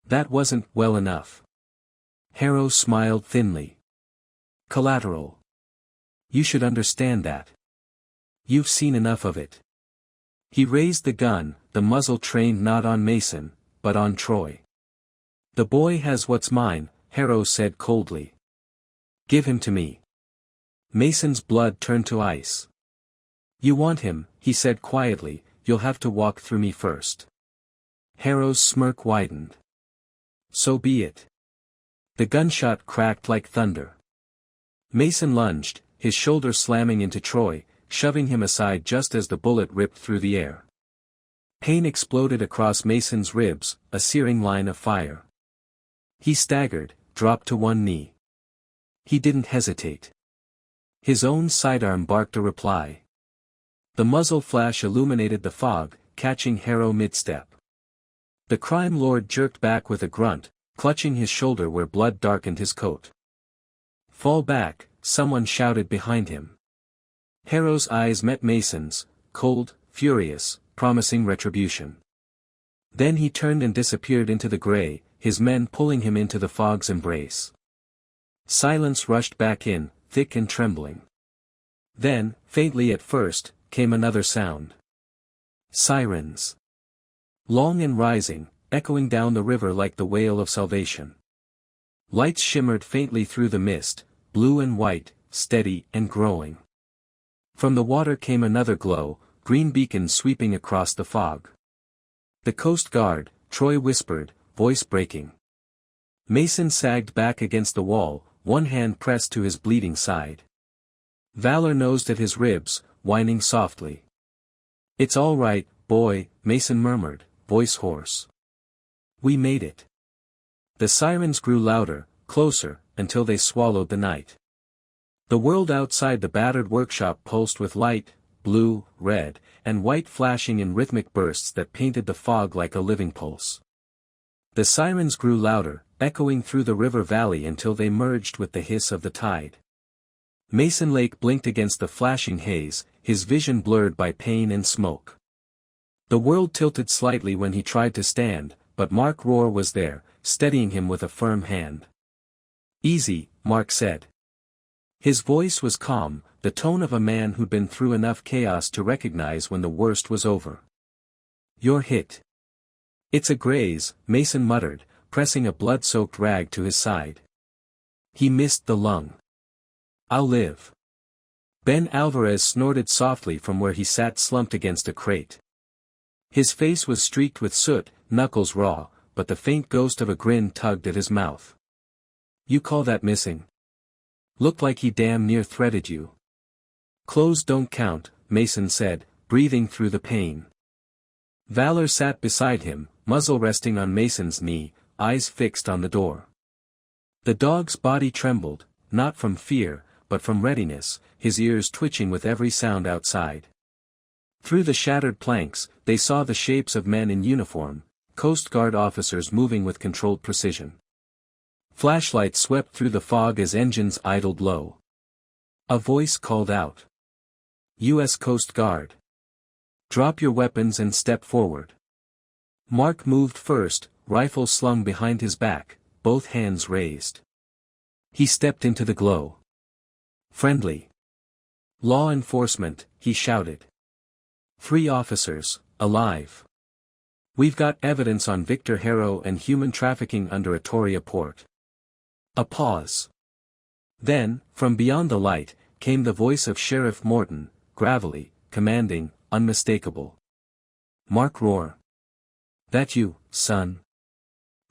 That wasn't well enough." Harrow smiled thinly. "Collateral. You should understand that. You've seen enough of it." He raised the gun, the muzzle trained not on Mason, but on Troy. "The boy has what's mine," Harrow said coldly. "Give him to me." Mason's blood turned to ice. "You want him," he said quietly, "you'll have to walk through me first." Harrow's smirk widened. "So be it." The gunshot cracked like thunder. Mason lunged, his shoulder slamming into Troy, shoving him aside just as the bullet ripped through the air. Pain exploded across Mason's ribs, a searing line of fire. He staggered, dropped to one knee. He didn't hesitate. His own sidearm barked a reply. The muzzle flash illuminated the fog, catching Harrow mid-step. The crime lord jerked back with a grunt, clutching his shoulder where blood darkened his coat. "Fall back," someone shouted behind him. Harrow's eyes met Mason's, cold, furious, promising retribution. Then he turned and disappeared into the gray, his men pulling him into the fog's embrace. Silence rushed back in, thick and trembling. Then, faintly at first, came another sound. Sirens. Long and rising, echoing down the river like the wail of salvation. Lights shimmered faintly through the mist, blue and white, steady and growing. From the water came another glow, green beacons sweeping across the fog. "The Coast Guard," Troy whispered, voice breaking. Mason sagged back against the wall, one hand pressed to his bleeding side. Valor nosed at his ribs, whining softly. "It's all right, boy," Mason murmured, voice hoarse. "We made it." The sirens grew louder, closer, until they swallowed the night. The world outside the battered workshop pulsed with light, blue, red, and white flashing in rhythmic bursts that painted the fog like a living pulse. The sirens grew louder, echoing through the river valley until they merged with the hiss of the tide. Mason Lake blinked against the flashing haze, his vision blurred by pain and smoke. The world tilted slightly when he tried to stand, but Mark Rohr was there, steadying him with a firm hand. "Easy," Mark said. His voice was calm, the tone of a man who'd been through enough chaos to recognize when the worst was over. "You're hit." "It's a graze," Mason muttered, pressing a blood-soaked rag to his side. "He missed the lung. I'll live." Ben Alvarez snorted softly from where he sat slumped against a crate. His face was streaked with soot, knuckles raw, but the faint ghost of a grin tugged at his mouth. "You call that missing? Looked like he damn near threaded you." "Clothes don't count," Mason said, breathing through the pain. Valor sat beside him, muzzle resting on Mason's knee, eyes fixed on the door. The dog's body trembled, not from fear, but from readiness, his ears twitching with every sound outside. Through the shattered planks, they saw the shapes of men in uniform, Coast Guard officers moving with controlled precision. Flashlights swept through the fog as engines idled low. A voice called out. "U.S. Coast Guard. Drop your weapons and step forward." Mark moved first, rifle slung behind his back, both hands raised. He stepped into the glow. "Friendly. Law enforcement," he shouted. 3 officers, alive. "We've got evidence on Victor Harrow and human trafficking under Atoria port." A pause. Then, from beyond the light, came the voice of Sheriff Morton, gravelly, commanding, unmistakable. "Mark Rohr. That you, son?"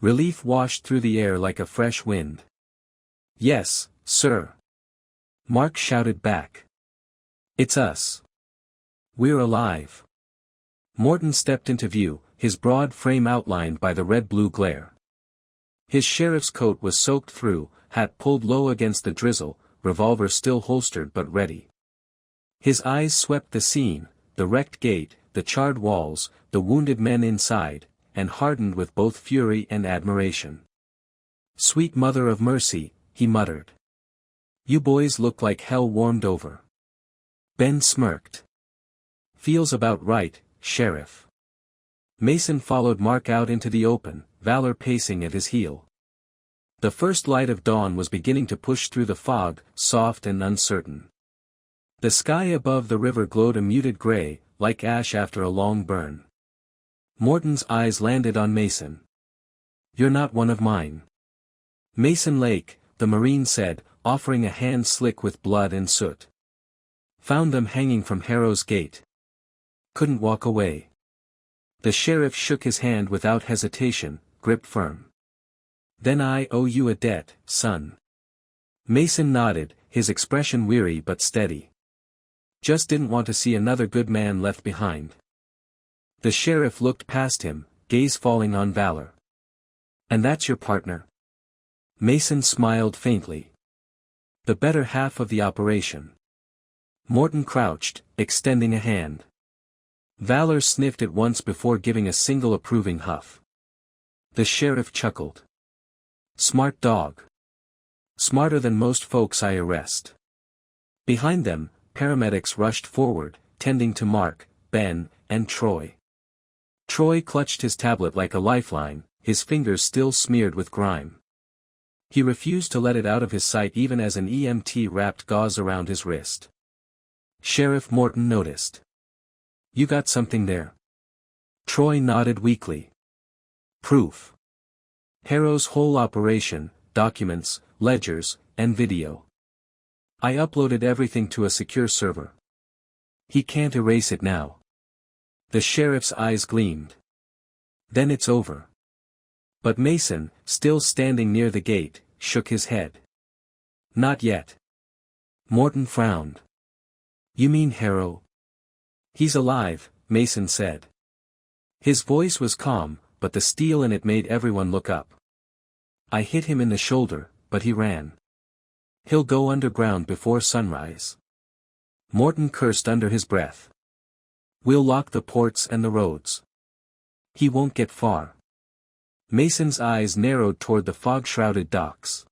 Relief washed through the air like a fresh wind. Yes, sir. Mark shouted back. It's us. We're alive. Morton stepped into view, his broad frame outlined by the red-blue glare. His sheriff's coat was soaked through, hat pulled low against the drizzle, revolver still holstered but ready. His eyes swept the scene, the wrecked gate, the charred walls, the wounded men inside, and hardened with both fury and admiration. "Sweet mother of mercy," he muttered. "You boys look like hell warmed over." Ben smirked. "Feels about right, Sheriff." Mason followed Mark out into the open, Valor pacing at his heel. The first light of dawn was beginning to push through the fog, soft and uncertain. The sky above the river glowed a muted gray, like ash after a long burn. Morton's eyes landed on Mason. "You're not one of mine." "Mason Lake," the Marine said, offering a hand slick with blood and soot. "Found them hanging from Harrow's gate. Couldn't walk away." The sheriff shook his hand without hesitation, gripped firm. "Then I owe you a debt, son." Mason nodded, his expression weary but steady. "Just didn't want to see another good man left behind." The sheriff looked past him, gaze falling on Valor. "And that's your partner?" Mason smiled faintly. "The better half of the operation." Morton crouched, extending a hand. Valor sniffed it once before giving a single approving huff. The sheriff chuckled. "Smart dog. Smarter than most folks I arrest." Behind them, paramedics rushed forward, tending to Mark, Ben, and Troy. Troy clutched his tablet like a lifeline, his fingers still smeared with grime. He refused to let it out of his sight even as an EMT wrapped gauze around his wrist. Sheriff Morton noticed. "You got something there?" Troy nodded weakly. "Proof. Harrow's whole operation, documents, ledgers, and video. I uploaded everything to a secure server. He can't erase it now." The sheriff's eyes gleamed. "Then it's over." But Mason, still standing near the gate, shook his head. "Not yet." Morton frowned. "You mean Harrow?" "He's alive," Mason said. His voice was calm, but the steel in it made everyone look up. "I hit him in the shoulder, but he ran. He'll go underground before sunrise." Morton cursed under his breath. "We'll lock the ports and the roads. He won't get far." Mason's eyes narrowed toward the fog-shrouded docks.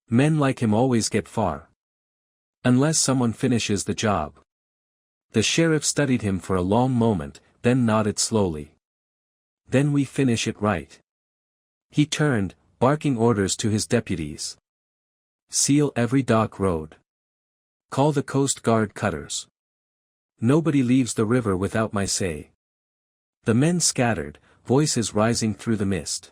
"Men like him always get far. Unless someone finishes the job." The sheriff studied him for a long moment, then nodded slowly. "Then we finish it right." He turned, barking orders to his deputies. "Seal every dock road. Call the Coast Guard cutters. Nobody leaves the river without my say." The men scattered, voices rising through the mist.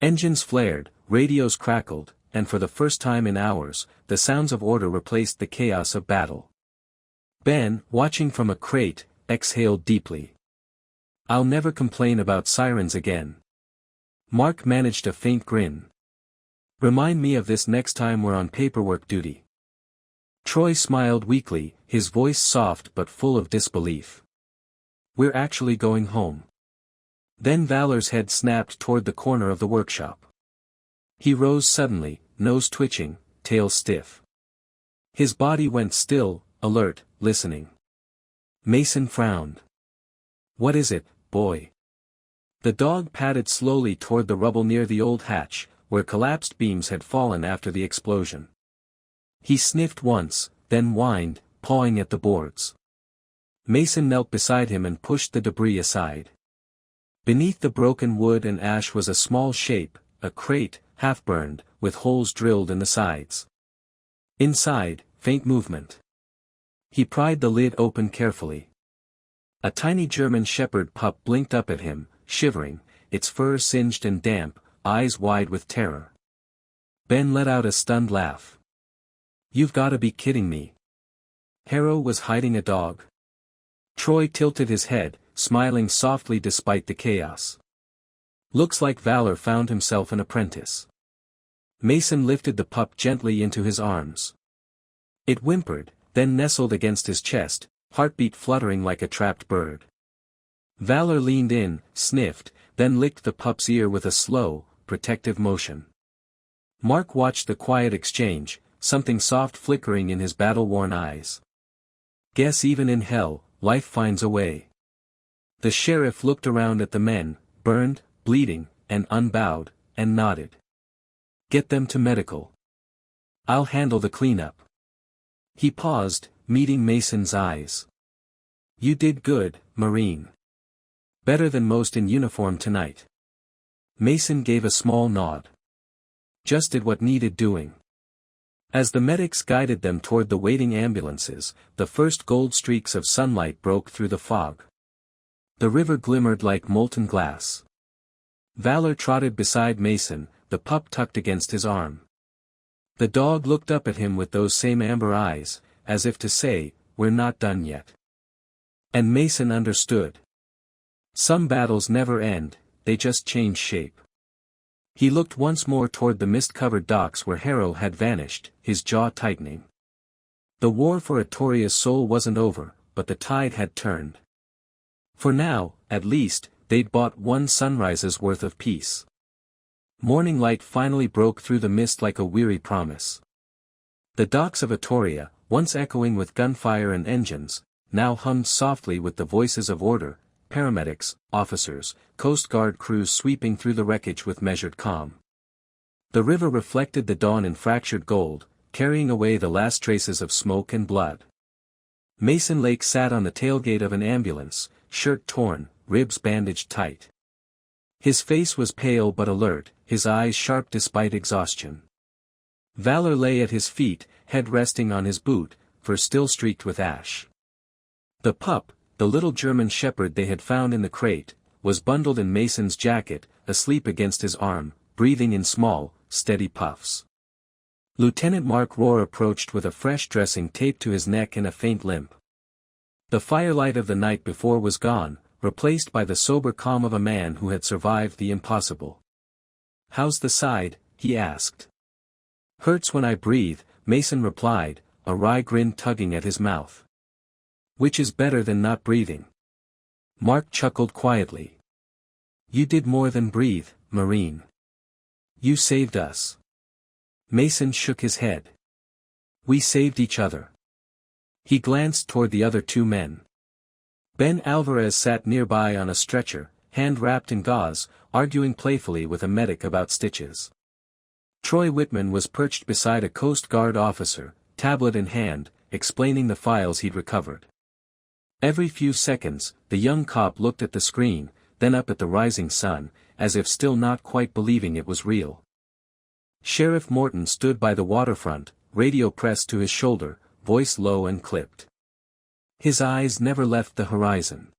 Engines flared, radios crackled, and for the first time in hours, the sounds of order replaced the chaos of battle. Ben, watching from a crate, exhaled deeply. "I'll never complain about sirens again." Mark managed a faint grin. "Remind me of this next time we're on paperwork duty." Troy smiled weakly, his voice soft but full of disbelief. "We're actually going home." Then Valor's head snapped toward the corner of the workshop. He rose suddenly, nose twitching, tail stiff. His body went still, alert, listening. Mason frowned. "What is it, boy?" The dog padded slowly toward the rubble near the old hatch, where collapsed beams had fallen after the explosion. He sniffed once, then whined, pawing at the boards. Mason knelt beside him and pushed the debris aside. Beneath the broken wood and ash was a small shape, a crate, half-burned, with holes drilled in the sides. Inside, faint movement. He pried the lid open carefully. A tiny German shepherd pup blinked up at him, shivering, its fur singed and damp, eyes wide with terror. Ben let out a stunned laugh. "You've gotta be kidding me. Harrow was hiding a dog?" Troy tilted his head, smiling softly despite the chaos. "Looks like Valor found himself an apprentice." Mason lifted the pup gently into his arms. It whimpered, then nestled against his chest, heartbeat fluttering like a trapped bird. Valor leaned in, sniffed, then licked the pup's ear with a slow, protective motion. Mark watched the quiet exchange, something soft flickering in his battle-worn eyes. Guess even in hell, life finds a way. The sheriff looked around at the men, burned, bleeding, and unbowed, and nodded. Get them to medical. I'll handle the cleanup. He paused, meeting Mason's eyes. You did good, Marine. Better than most in uniform tonight. Mason gave a small nod. Just did what needed doing. As the medics guided them toward the waiting ambulances, the first gold streaks of sunlight broke through the fog. The river glimmered like molten glass. Valor trotted beside Mason, the pup tucked against his arm. The dog looked up at him with those same amber eyes, as if to say, we're not done yet. And Mason understood. Some battles never end, they just change shape. He looked once more toward the mist-covered docks where Harrow had vanished, his jaw tightening. The war for Atoria's soul wasn't over, but the tide had turned. For now, at least, they'd bought one sunrise's worth of peace. Morning light finally broke through the mist like a weary promise. The docks of Atoria, once echoing with gunfire and engines, now hummed softly with the voices of order, paramedics, officers, Coast Guard crews sweeping through the wreckage with measured calm. The river reflected the dawn in fractured gold, carrying away the last traces of smoke and blood. Mason Lake sat on the tailgate of an ambulance, shirt torn, ribs bandaged tight. His face was pale but alert, his eyes sharp despite exhaustion. Valor lay at his feet, head resting on his boot, fur still streaked with ash. The pup, the little German shepherd they had found in the crate, was bundled in Mason's jacket, asleep against his arm, breathing in small, steady puffs. Lieutenant Mark Rohr approached with a fresh dressing taped to his neck and a faint limp. The firelight of the night before was gone, replaced by the sober calm of a man who had survived the impossible. How's the side? He asked. Hurts when I breathe, Mason replied, a wry grin tugging at his mouth. Which is better than not breathing? Mark chuckled quietly. You did more than breathe, Marine. You saved us. Mason shook his head. We saved each other. He glanced toward the other two men. Ben Alvarez sat nearby on a stretcher, hand wrapped in gauze, arguing playfully with a medic about stitches. Troy Wittmann was perched beside a Coast Guard officer, tablet in hand, explaining the files he'd recovered. Every few seconds, the young cop looked at the screen, then up at the rising sun, as if still not quite believing it was real. Sheriff Morton stood by the waterfront, radio pressed to his shoulder, voice low and clipped. His eyes never left the horizon.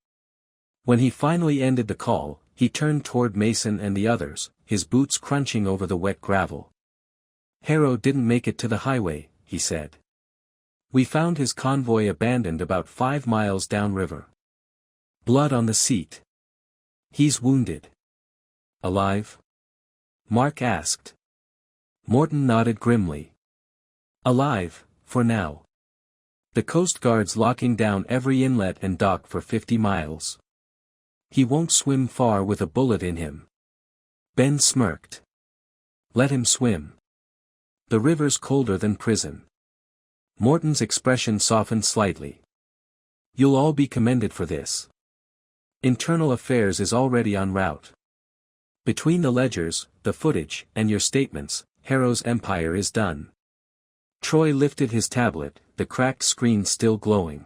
When he finally ended the call, he turned toward Mason and the others, his boots crunching over the wet gravel. Harrow didn't make it to the highway, he said. We found his convoy abandoned about 5 miles downriver. Blood on the seat. He's wounded. Alive? Mark asked. Morton nodded grimly. Alive, for now. The Coast Guard's locking down every inlet and dock for 50 miles. He won't swim far with a bullet in him. Ben smirked. Let him swim. The river's colder than prison. Morton's expression softened slightly. You'll all be commended for this. Internal Affairs is already en route. Between the ledgers, the footage, and your statements, Harrow's empire is done. Troy lifted his tablet, the cracked screen still glowing.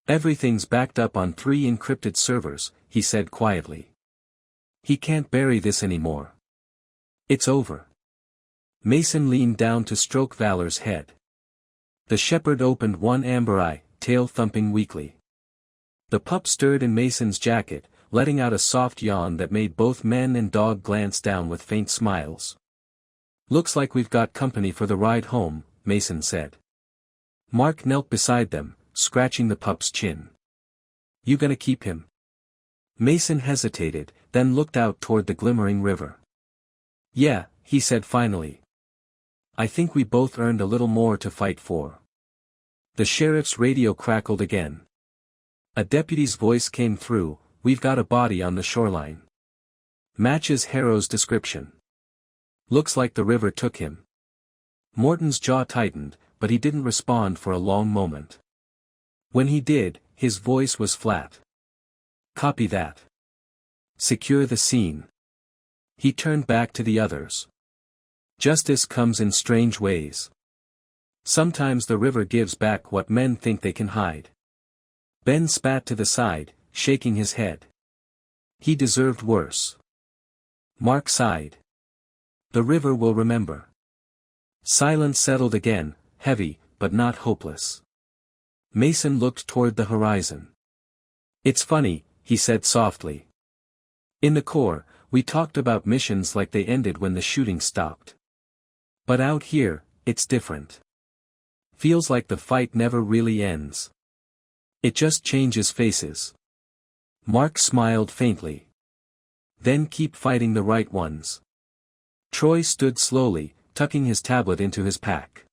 Everything's backed up on 3 encrypted servers, he said quietly. He can't bury this anymore. It's over. Mason leaned down to stroke Valor's head. The shepherd opened one amber eye, tail thumping weakly. The pup stirred in Mason's jacket, letting out a soft yawn that made both men and dog glance down with faint smiles. Looks like we've got company for the ride home, Mason said. Mark knelt beside them, scratching the pup's chin. You gonna keep him? Mason hesitated, then looked out toward the glimmering river. Yeah, he said finally. I think we both earned a little more to fight for. The sheriff's radio crackled again. A deputy's voice came through, "We've got a body on the shoreline. Matches Harrow's description. Looks like the river took him." Morton's jaw tightened, but he didn't respond for a long moment. When he did, his voice was flat. "Copy that. Secure the scene." He turned back to the others. "Justice comes in strange ways. Sometimes the river gives back what men think they can hide." Ben spat to the side, shaking his head. "He deserved worse." Mark sighed. "The river will remember." Silence settled again, heavy, but not hopeless. Mason looked toward the horizon. "It's funny," he said softly. "In the Corps, we talked about missions like they ended when the shooting stopped. But out here, it's different. Feels like the fight never really ends. It just changes faces." Mark smiled faintly. "Then keep fighting the right ones." Troy stood slowly, tucking his tablet into his pack.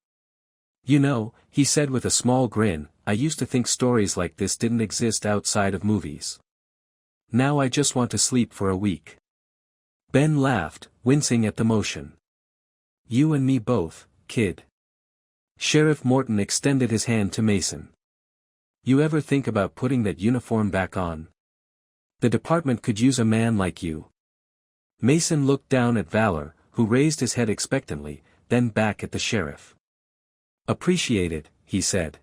"You know," he said with a small grin, "I used to think stories like this didn't exist outside of movies. Now I just want to sleep for a week." Ben laughed, wincing at the motion. "You and me both, kid." Sheriff Morton extended his hand to Mason. "You ever think about putting that uniform back on? The department could use a man like you." Mason looked down at Valor, who raised his head expectantly, then back at the sheriff. "Appreciate it," he said.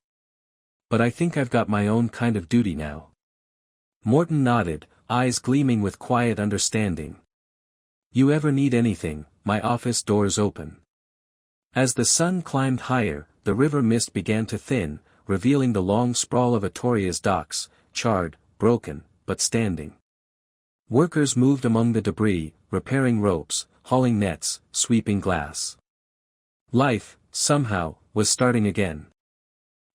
"But I think I've got my own kind of duty now." Morton nodded, eyes gleaming with quiet understanding. "You ever need anything, my office door's open." As the sun climbed higher, the river mist began to thin, revealing the long sprawl of Atoria's docks, charred, broken, but standing. Workers moved among the debris, repairing ropes, hauling nets, sweeping glass. Life, somehow, was starting again.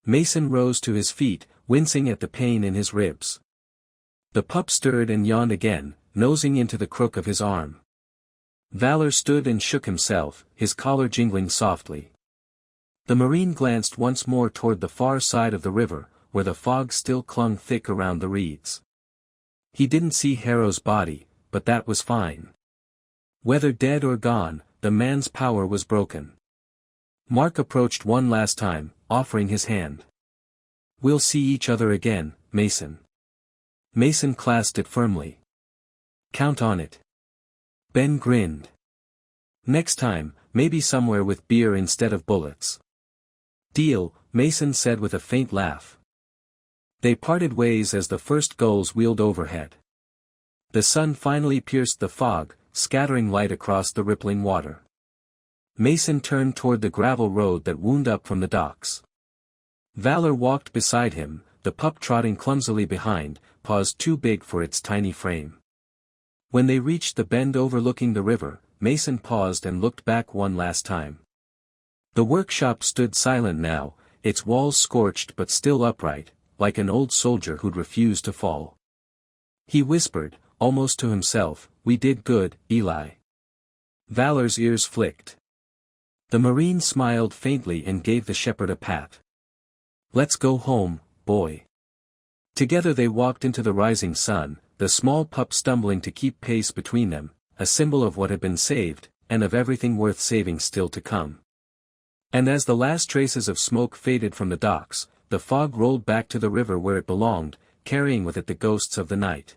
Mason rose to his feet, wincing at the pain in his ribs. The pup stirred and yawned again, nosing into the crook of his arm. Valor stood and shook himself, his collar jingling softly. The Marine glanced once more toward the far side of the river, where the fog still clung thick around the reeds. He didn't see Harrow's body, but that was fine. Whether dead or gone, the man's power was broken. Mark approached one last time, offering his hand. "We'll see each other again, Mason." Mason clasped it firmly. "Count on it." Ben grinned. "Next time, maybe somewhere with beer instead of bullets." "Deal," Mason said with a faint laugh. They parted ways as the first gulls wheeled overhead. The sun finally pierced the fog, scattering light across the rippling water. Mason turned toward the gravel road that wound up from the docks. Valor walked beside him, the pup trotting clumsily behind, paws too big for its tiny frame. When they reached the bend overlooking the river, Mason paused and looked back one last time. The workshop stood silent now, its walls scorched but still upright, like an old soldier who'd refused to fall. He whispered, almost to himself, "We did good, Eli." Valor's ears flicked. The Marine smiled faintly and gave the shepherd a pat. "Let's go home, boy." Together they walked into the rising sun, the small pup stumbling to keep pace between them, a symbol of what had been saved, and of everything worth saving still to come. And as the last traces of smoke faded from the docks, the fog rolled back to the river where it belonged, carrying with it the ghosts of the night.